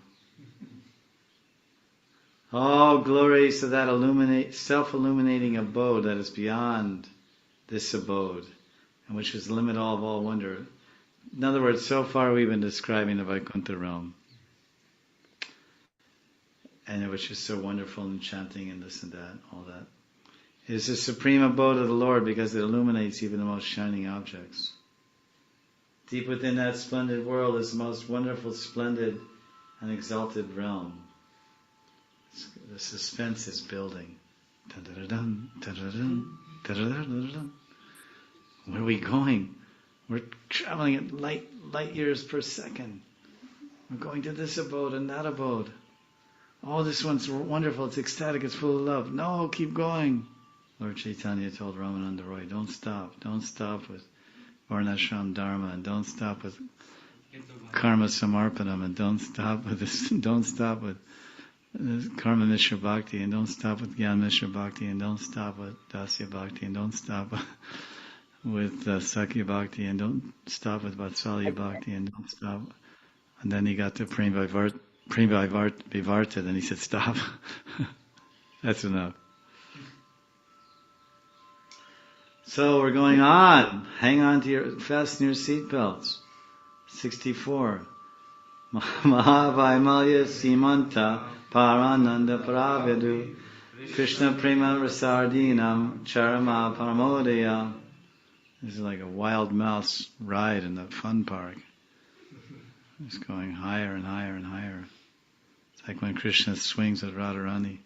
All glories to that self-illuminating abode that is beyond this abode, and which is the limit of all wonder. In other words, so far we've been describing the Vaikuntha realm, and which is so wonderful and enchanting and this and that, all that. It is the supreme abode of the Lord because it illuminates even the most shining objects. Deep within that splendid world is the most wonderful, splendid, and exalted realm. The suspense is building. Dun-dun-dun, dun-dun-dun, dun-dun-dun. Where are we going? We're traveling at light years per second. We're going to this abode and that abode. Oh, this one's wonderful, it's ecstatic, it's full of love. No, keep going. Lord Chaitanya told Ramananda Roy, don't stop with Varnashram Dharma, and don't stop with Karma Samarpanam, and don't stop with Karma Mishra Bhakti, and don't stop with Gyan Mishra Bhakti, and don't stop with Dasya Bhakti, and don't stop with Sakya Bhakti, and don't stop with Vatsalya Bhakti, and don't stop. And then he got to Prem Vivarta, then he said, stop. That's enough. So we're going on. Hang on to fasten your seatbelts. 64. Mahavaimalya Simanta Parananda Pravedu Krishna Prema Rasardinam Charama Paramodaya. This is like a wild mouse ride in the fun park. It's going higher and higher and higher. It's like when Krishna swings with Radharani.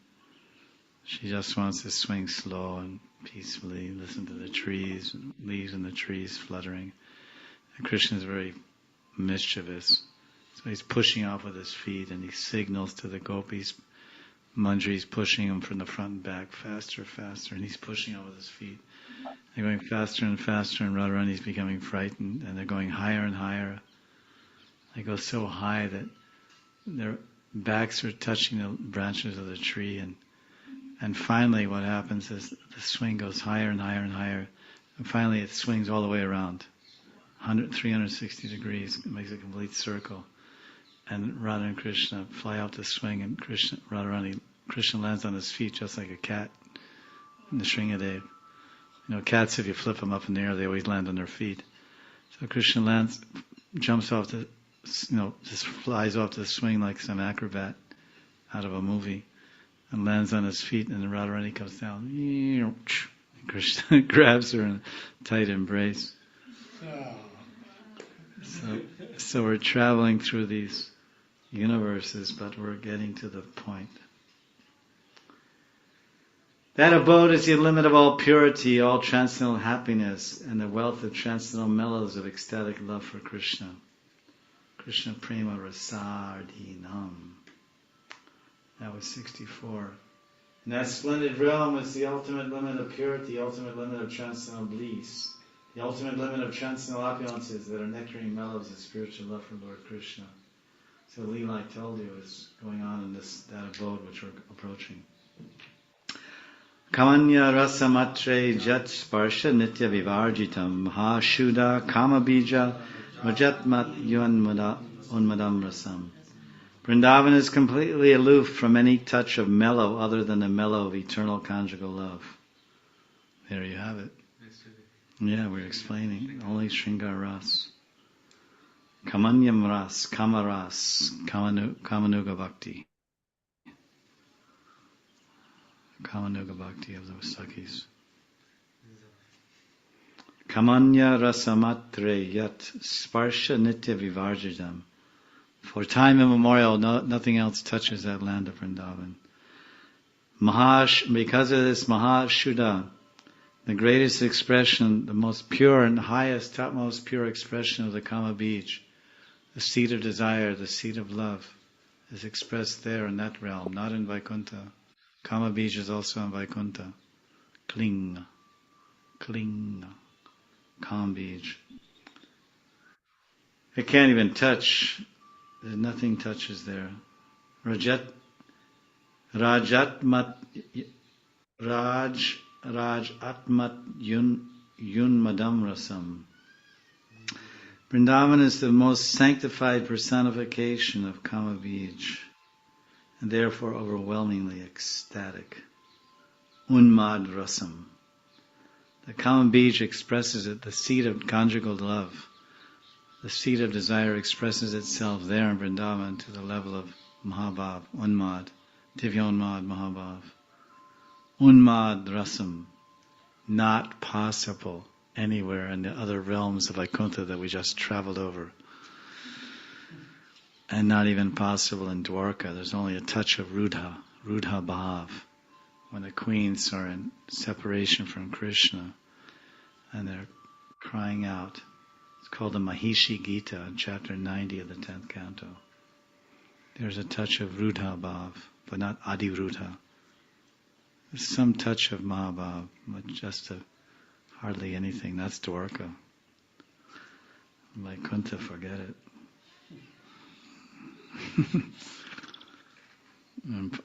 She just wants to swing slow and peacefully, listen to the trees, leaves in the trees fluttering. And Krishna is very mischievous. So he's pushing off with his feet and he signals to the gopis. Manjari's pushing him from the front and back, faster, faster, and he's pushing off with his feet. They're going faster and faster, and Radharani's becoming frightened, and they're going higher and higher. They go so high that their backs are touching the branches of the tree, and finally what happens is the swing goes higher and higher and higher, and finally it swings all the way around, 360 degrees, it makes a complete circle, and Radha and Krishna fly out to swing, and Krishna lands on his feet just like a cat in the Shringadev. You know, cats, if you flip them up in the air, they always land on their feet. So Krishna jumps off just flies off to the swing like some acrobat out of a movie, and lands on his feet, and then Radharani comes down. And Krishna grabs her in a tight embrace. So we're traveling through these universes, but we're getting to the point. That abode is the limit of all purity, all transcendental happiness, and the wealth of transcendental mellows of ecstatic love for Krishna. Krishna Prema Rasardinam. That was 64. And that splendid realm is the ultimate limit of purity, the ultimate limit of transcendental bliss, the ultimate limit of transcendental opulences that are nectarine mellows of spiritual love for Lord Krishna. So Leela, I told you, is going on in that abode which we're approaching. Kamanya rasamatre jat sparsha nitya vivarjitam mahashuddha kamabija rajatmat unmadam rasam. Vrindavan is completely aloof from any touch of mellow other than the mellow of eternal conjugal love. There you have it. Yeah, we're explaining. Only Shringar Ras. Kamanyam Ras, Kamaras, Kamanuga Bhakti. Kamanuga Bhakti of the Sakis. Kamanya Rasamatre Yat Sparsha Nitya Vivarjidam. For time immemorial, nothing else touches that land of Vrindavan. Because of this Mahashuddha, the greatest expression, the most pure and highest, topmost pure expression of the Kama Bij, the seed of desire, the seed of love, is expressed there in that realm, not in Vaikuntha. Kama Bij is also in Vaikuntha. Kling, Kama Bij. It can't even touch. Nothing touches there. Raj Atmat Yun Madam Rasam. Vrindavan is the most sanctified personification of Kama Bij, and therefore overwhelmingly ecstatic. Unmad Rasam. The Kama Bij expresses it, the seed of conjugal love. The seed of desire expresses itself there in Vrindavan to the level of Mahabhav, Unmad, Divyonmad Mahabhav. Unmad Rasam, not possible anywhere in the other realms of Vaikuntha that we just traveled over. And not even possible in Dwarka. There's only a touch of Rudha Bhav, when the queens are in separation from Krishna, and they're crying out. It's called the Mahishi Gita, chapter 90 of the 10th canto. There's a touch of Rudha Bhav, but not Adi Rudha. There's some touch of Mahabhav, but just hardly anything. That's Dwarka. Vaikuntha, forget it.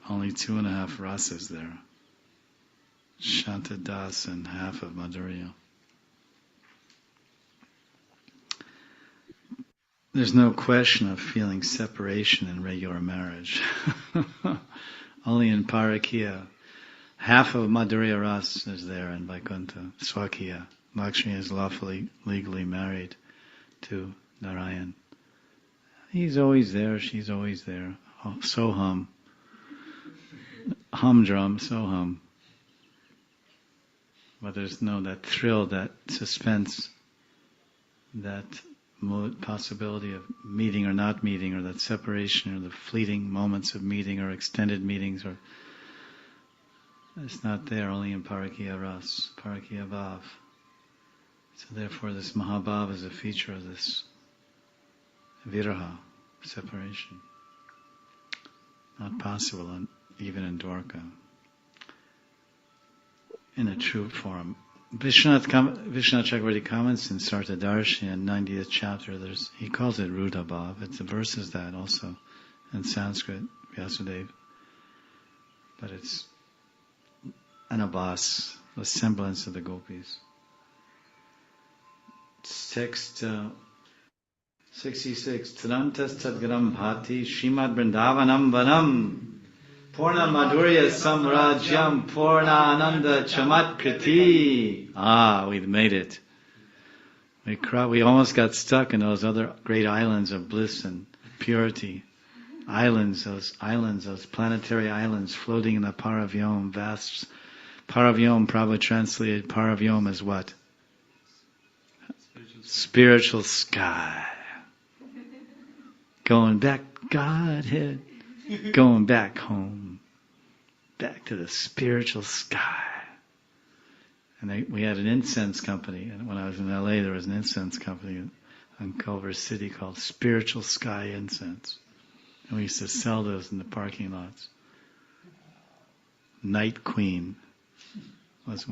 Only 2.5 rasas there. Shanta Das and half of Madhurya. There's no question of feeling separation in regular marriage. Only in Parakya. Half of Madhurya Ras is there in Vaikuntha. Swakya. Lakshmi is lawfully, legally married to Narayan. He's always there, she's always there. Soham. Humdrum, soham. But there's that thrill, that suspense, that possibility of meeting or not meeting, or that separation, or the fleeting moments of meeting, or extended meetings, or it's not there, only in Parakya Ras, Parakya Bhav. So therefore this Mahabhav is a feature of this viraha, separation. Not possible even in Dwarka. In a true form. Vishwanath Chakravarti comments in Sartadarshi in 90th chapter, he calls it Rudha Bhav. It's the verse is that also in Sanskrit, Vyasudev. But it's Anabhas, the semblance of the gopis. Text 66. Tadantas Tadgaram Bhati Shrimad Vrindavanam Vanam Purna Madhurya Samrajyam Purna Ananda Chamatkriti. We've made it. We almost got stuck in those other great islands of bliss and purity. Those planetary islands floating in the Paravyom, vast. Paravyom, Prabhupada translated Paravyom as what? Spiritual sky. Going back, Godhead. Going back home. Back to the spiritual sky. And we had an incense company. And when I was in LA, there was an incense company in Culver City called Spiritual Sky Incense. And we used to sell those in the parking lots. Night Queen was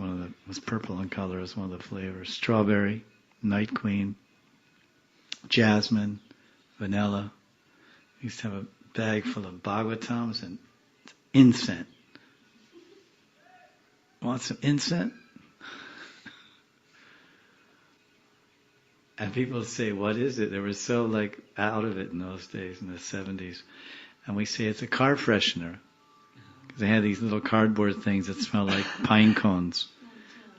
purple in color, was one of the flavors. Strawberry, Night Queen, jasmine, vanilla. We used to have a bag full of Bhagavatams and incense. Want some incense? And people would say, what is it? They were so out of it in those days, in the 70s. And we say it's a car freshener. Because they had these little cardboard things that smell like pine cones.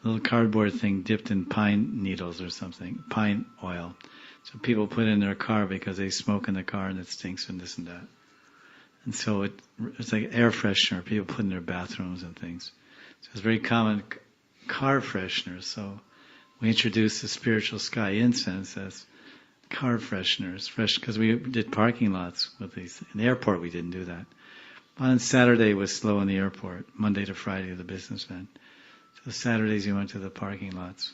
A little cardboard thing dipped in pine needles or something, pine oil. So people put it in their car because they smoke in the car and it stinks and this and that. And so it's like air freshener people put in their bathrooms and things. So it's very common car freshener. So we introduced the spiritual sky incense as car fresheners, because we did parking lots with these. In the airport we didn't do that. On Saturday was slow in the airport, Monday to Friday the businessmen. So Saturdays you went to the parking lots,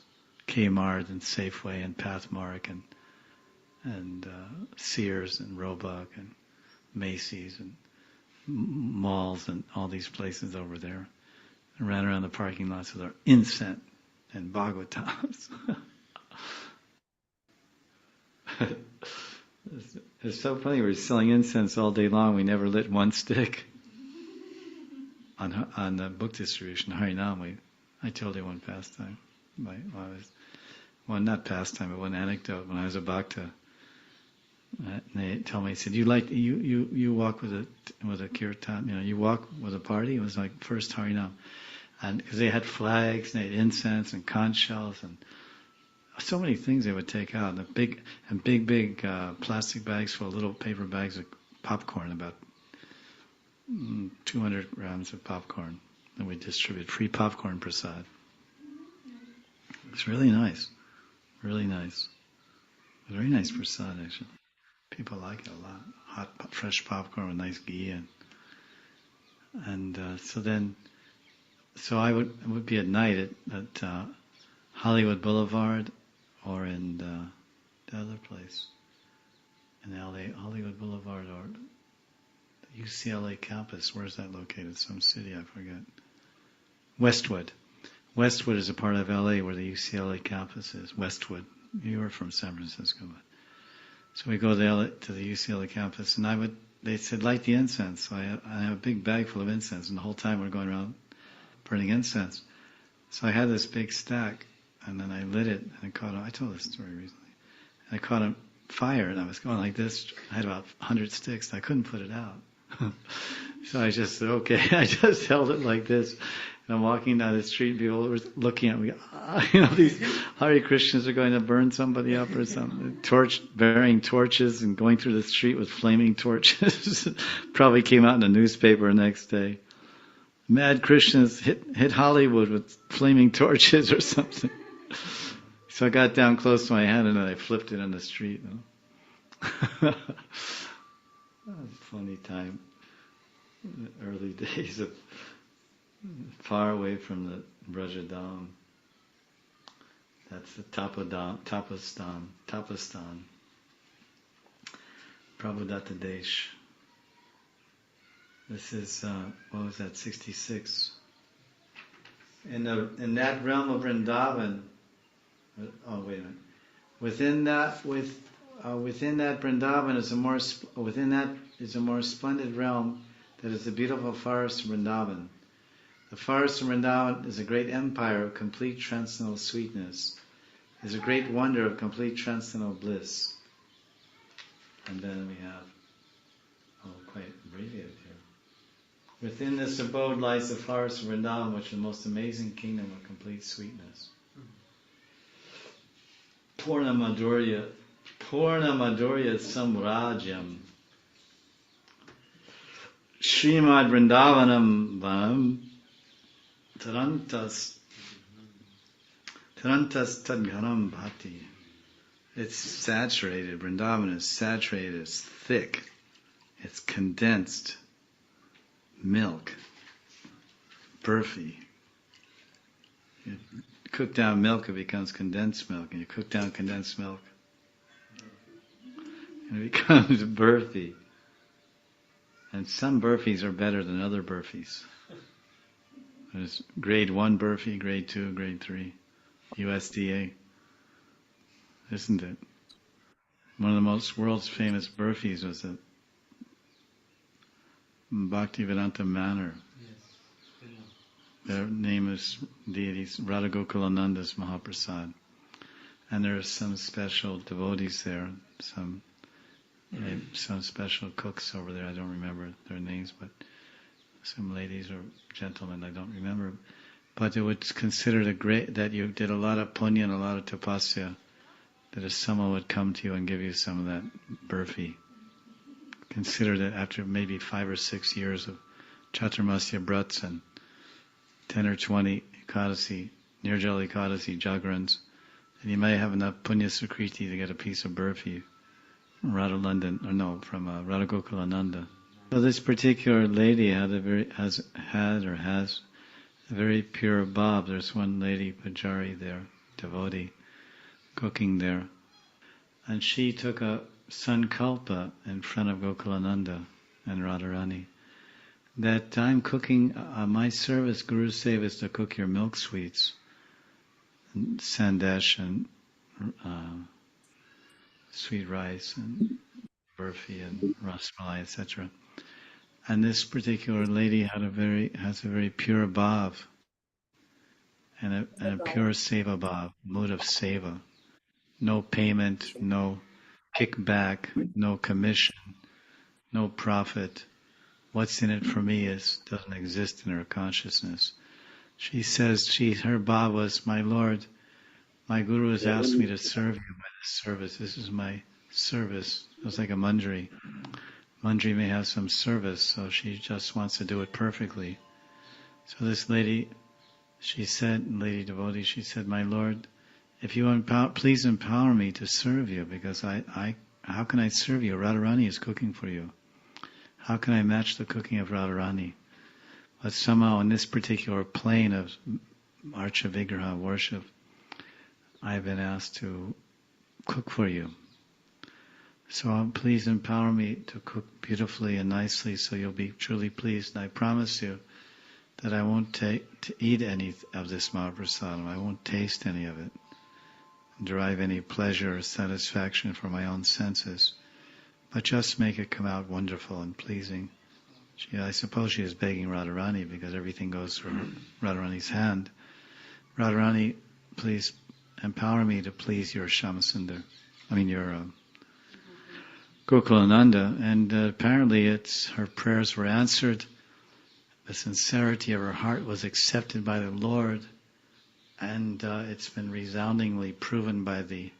Kmart and Safeway and Pathmark and Sears and Roebuck and Macy's and malls and all these places over there. And ran around the parking lots with our incense and Bhagavatams. It's so funny, we were selling incense all day long, we never lit one stick. On the book distribution, Harinam, I told you one pastime. Not pastime, but one anecdote. When I was a bhakta, they told me, he said, you walk with a kirtan, you walk with a party. It was like first Harinam. And because they had flags, and they had incense and conch shells and so many things they would take out. And big plastic bags full of little paper bags of popcorn, about 200 grams of popcorn. And we distribute free popcorn prasad. It's really nice. Really nice. Very nice prasad, actually. People like it a lot. Hot, fresh popcorn with nice ghee. So it would be at night at Hollywood Boulevard or in the other place, in LA, Hollywood Boulevard, or the UCLA campus. Where's that located? Some city, I forget. Westwood. Westwood is a part of LA where the UCLA campus is. Westwood. You were from San Francisco. So we go to the UCLA campus, and they said, light the incense. So I have a big bag full of incense, and the whole time we're going around burning incense. So I had this big stack, and then I lit it, and I told this story recently, and I caught on fire, and I was going like this. I had about 100 sticks, and I couldn't put it out. So I just said, okay, I just held it like this. And I'm walking down the street, and people were looking at me, these Hare Krishnas are going to burn somebody up or something. Bearing torches and going through the street with flaming torches. Probably came out in the newspaper the next day. Mad Krishnas hit Hollywood with flaming torches or something. So I got down close to my hand and then I flipped it on the street. That was a funny time. In the early days of far away from the Brajadam. That's the Tapostan. Prabhudatta Desh. This is, 66. In that realm of Vrindavan, oh wait a minute. Within that Vrindavan is a more splendid realm that is the beautiful forest of Vrindavan. The forest of Vrindavan is a great empire of complete transcendental sweetness. It is a great wonder of complete transcendental bliss. And then we have, quite abbreviated here. Within this abode lies the forest of Vrindavan, which is the most amazing kingdom of complete sweetness. Purna Madhurya Samrajyam Srimad Vrindavanam Vanam Tarantas Tadghanam Bhati. It's saturated. Vrindavan is saturated. It's thick. It's condensed milk. Burfi. You cook down milk, it becomes condensed milk. And you cook down condensed milk, and it becomes burfi. And some burfis are better than other burfis. There's grade 1 burfi, grade 2, grade 3, USDA. Isn't it? One of the most world's famous burfis was at Bhaktivedanta Manor. Their name is deities, Radha Gokulananda's Mahaprasad. And there are some special devotees there, some special cooks over there. I don't remember their names, but some ladies or gentlemen, I don't remember. But it was considered that you did a lot of punya and a lot of tapasya, that if someone would come to you and give you some of that burfi, consider that after maybe 5 or 6 years of Chaturmasya Brats and 10 or 20 Ekadasi, Nirjala Ekadasi Jagrans, and you may have enough punya sukriti to get a piece of burfi from Radha Gokulananda. So this particular lady has a very pure bhav. There's one lady, Pujari there, devotee, cooking there. And she took a sankalpa in front of Gokulananda and Radharani, that I'm cooking, my service, Guru Seva, is to cook your milk sweets, and sandesh and sweet rice and burfi and rasmalai, etc. And this particular lady has a very pure bhav and a pure seva bhav, mood of seva. No payment, no kickback, no commission, no profit. What's in it for me doesn't exist in her consciousness. She says her bhav was, my Lord, my Guru has asked me to serve you by this service. This is my service. It was like a manjari. Manjari may have some service, so she just wants to do it perfectly. So this lady, lady devotee, she said, my Lord, if you please empower me to serve you, because how can I serve you? Radharani is cooking for you. How can I match the cooking of Radharani? But somehow in this particular plane of Archa Vigraha worship, I've been asked to cook for you. So please empower me to cook beautifully and nicely so you'll be truly pleased. And I promise you that I won't eat any of this Mahaprasadam. I won't taste any of it and derive any pleasure or satisfaction for my own senses, but just make it come out wonderful and pleasing. I suppose she is begging Radharani because everything goes through Radharani's hand. Radharani, please empower me to please your Shyamasundar. Your Gokulananda. And apparently her prayers were answered. The sincerity of her heart was accepted by the Lord. And it's been resoundingly proven by the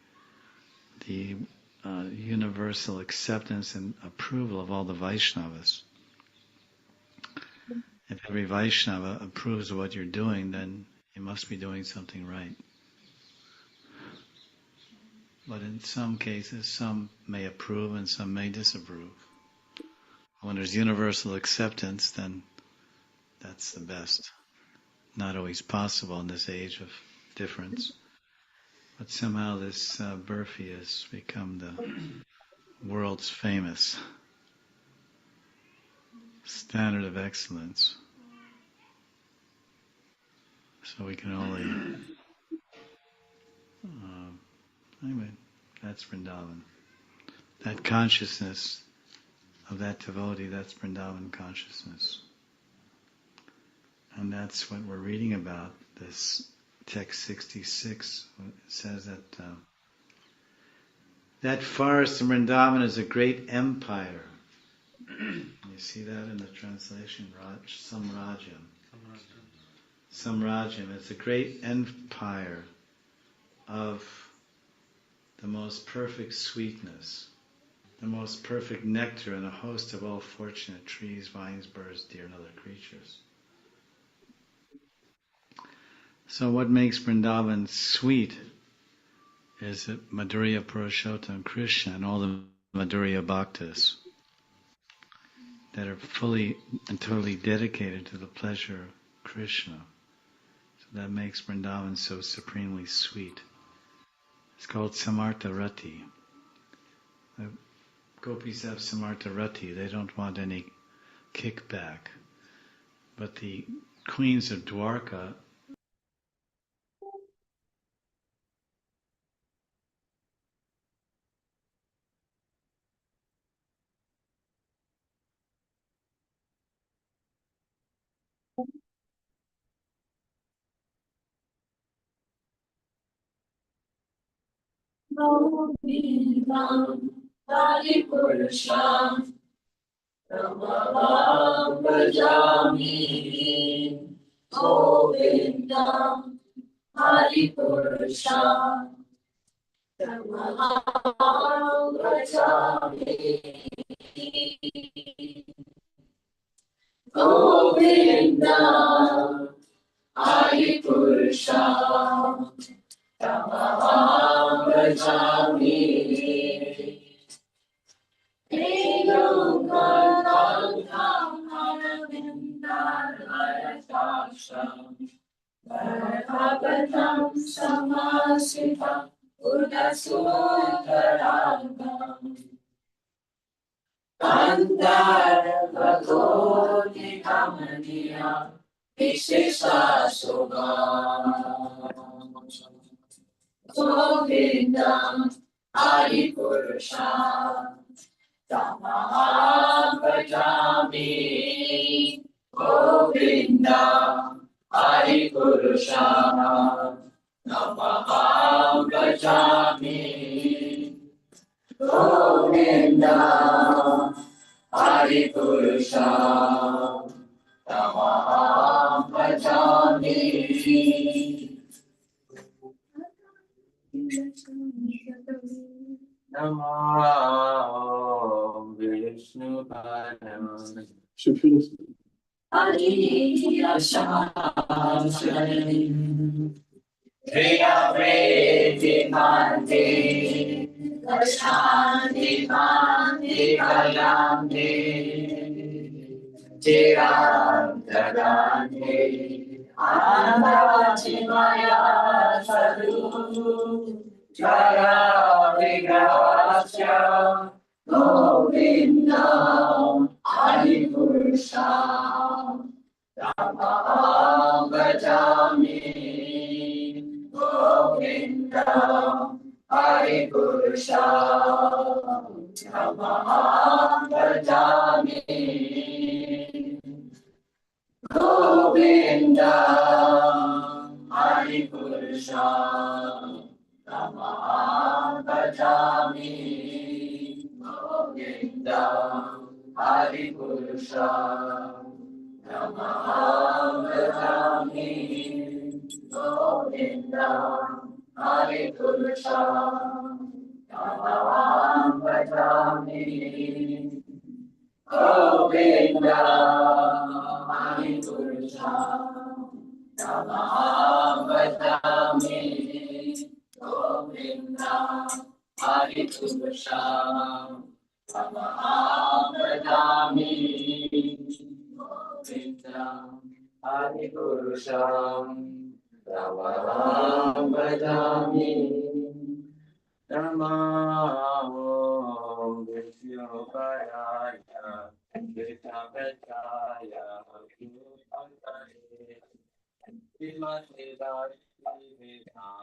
universal acceptance and approval of all the Vaishnavas. If every Vaishnava approves of what you're doing, then you must be doing something right. But in some cases, some may approve and some may disapprove. When there's universal acceptance, then that's the best. Not always possible in this age of difference. But somehow this Burfi has become the world's famous standard of excellence. So we can only... anyway, that's Vrindavan. That consciousness of that devotee, that's Vrindavan consciousness. And that's what we're reading about, this text 66. It says that that forest in Vrindavan is a great empire. You see that in the translation, Samrajyam. Samrajyam. It's a great empire of the most perfect sweetness, the most perfect nectar, and a host of all fortunate trees, vines, birds, deer, and other creatures. So what makes Vrindavan sweet is that Madhurya Purushottam Krishna and all the Madhurya Bhaktas that are fully and totally dedicated to the pleasure of Krishna. So that makes Vrindavan so supremely sweet. It's called Samartha Rati. The gopis have Samartha Rati. They don't want any kickback. But the queens of Dwarka Govindam Hari Purusham Ramaham Bhajami Govindam Hari Purusham Ramaham Bhajami Govindam Hari Purusham Ramaham Bhajami Elokantam Haravindarayataksham Varavatam Samasita Udasutaragam Kandara Bhagoti Kamaniya Vishesha Shobham Govindam Hari Purusham Tamaham Bhajami Govindam Hari Purusham Tamaham Bhajami Govindam Hari Purusham Tamaham Bhajami Namo Vishnu Padam Aditya Shashanim Kriya Vriti Mante Dashanti Mante Kalamne Tiram Tadante Anandavachimaya sadhu jaya vigrahasya govinda adipurusha Tamaham bhajami govinda adipurusha Tamaham bhajami Govinda Hari Purusha Tamaham Bhajami Govinda Hari Purusha Tamaham Bhajami Govinda Hari Purusha Tamaham Bhajami Govinda Hari Purusha Tamaham Bhajami Govinda Hari Purusha Tamaham Bhajami Govinda Hari Purusha Tamaham Bhajami Namah Vishnupadaya Vitabhajaya Bhutantare Vimate Bhakti Dhira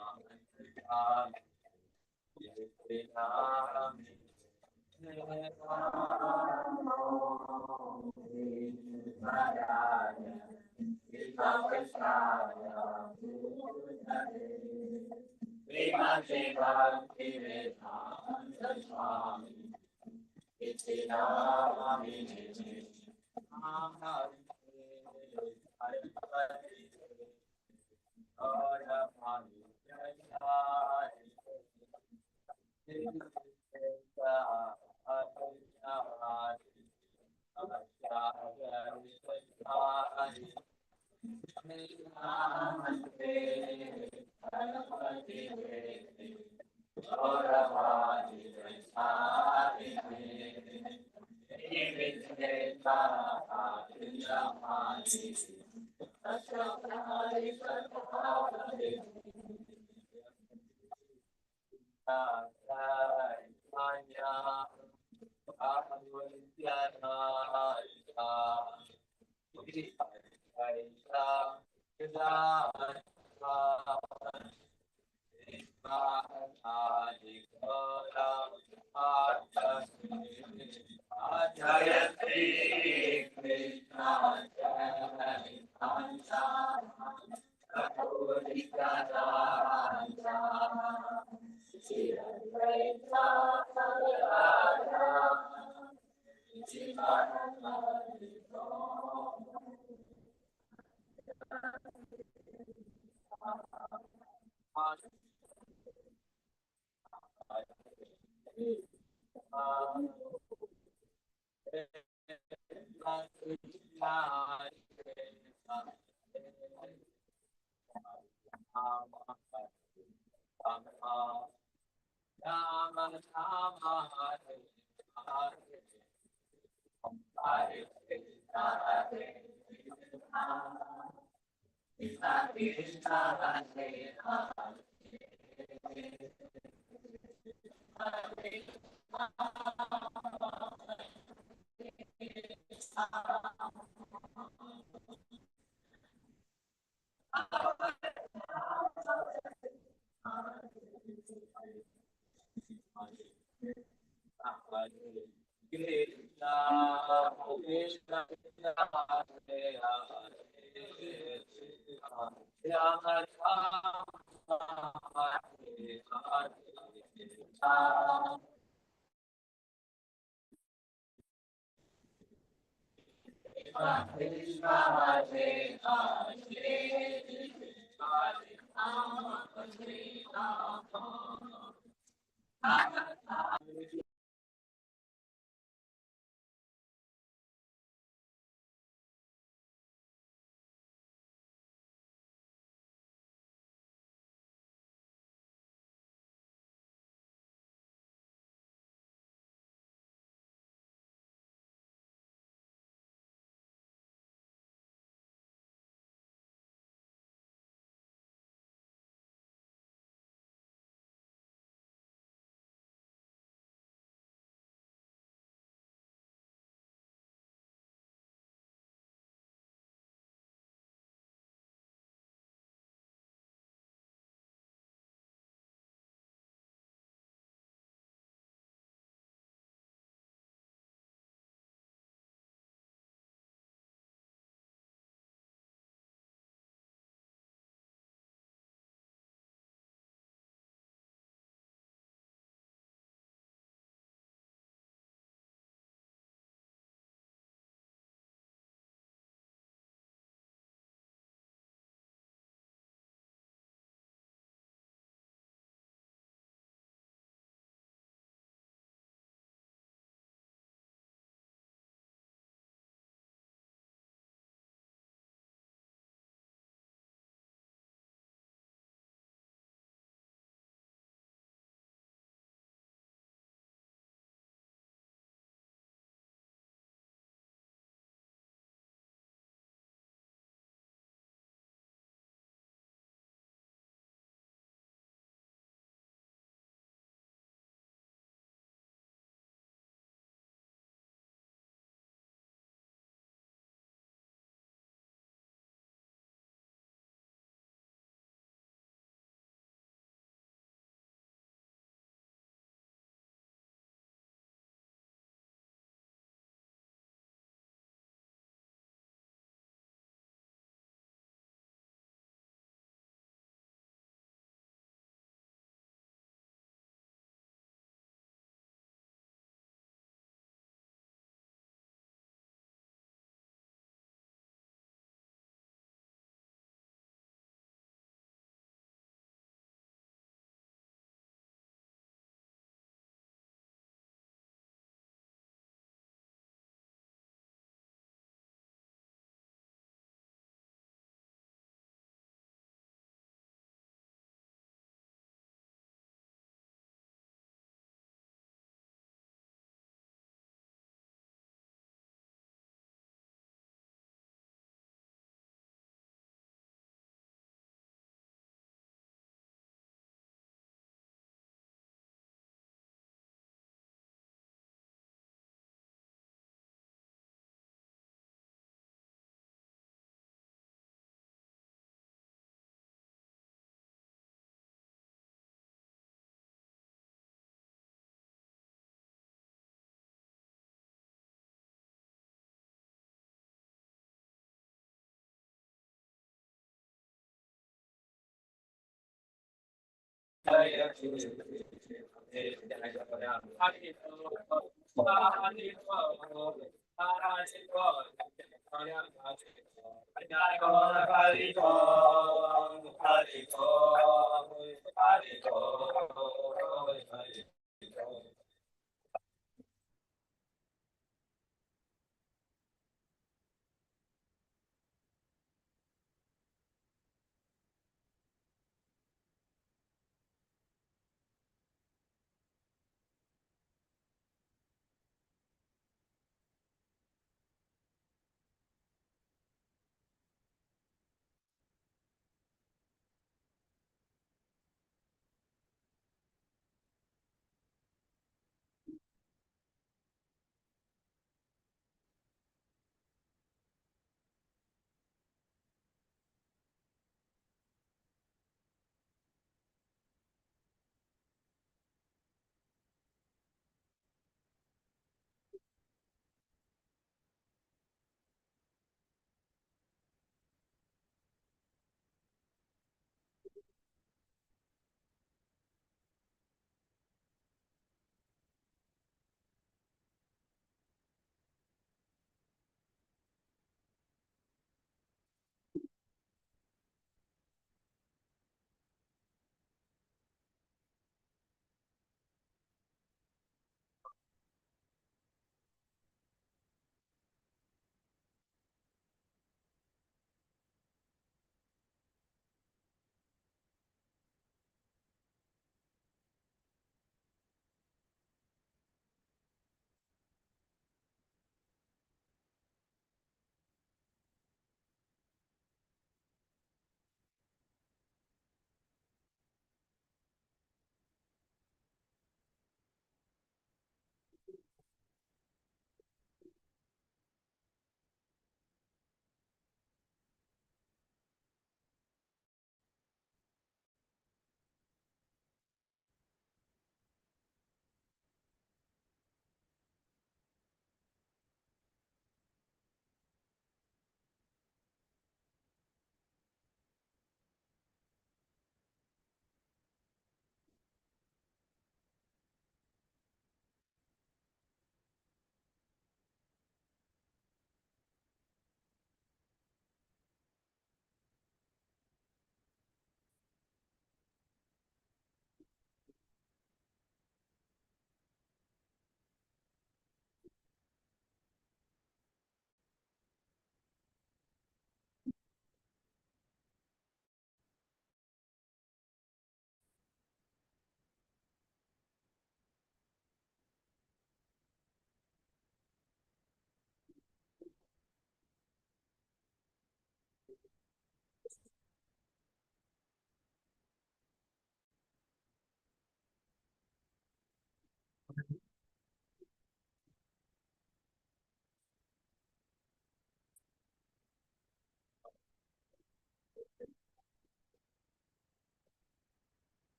Damodara Swami Jayate Krishna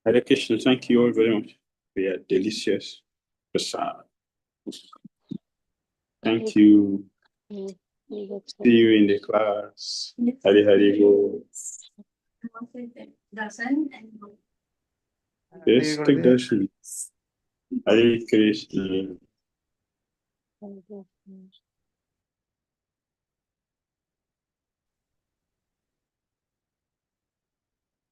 Hare Krishna, thank you all very much for your delicious prasad. Thank you. See you in the class. Hari Hari Go. Yes, take darshan. Hare Krishna.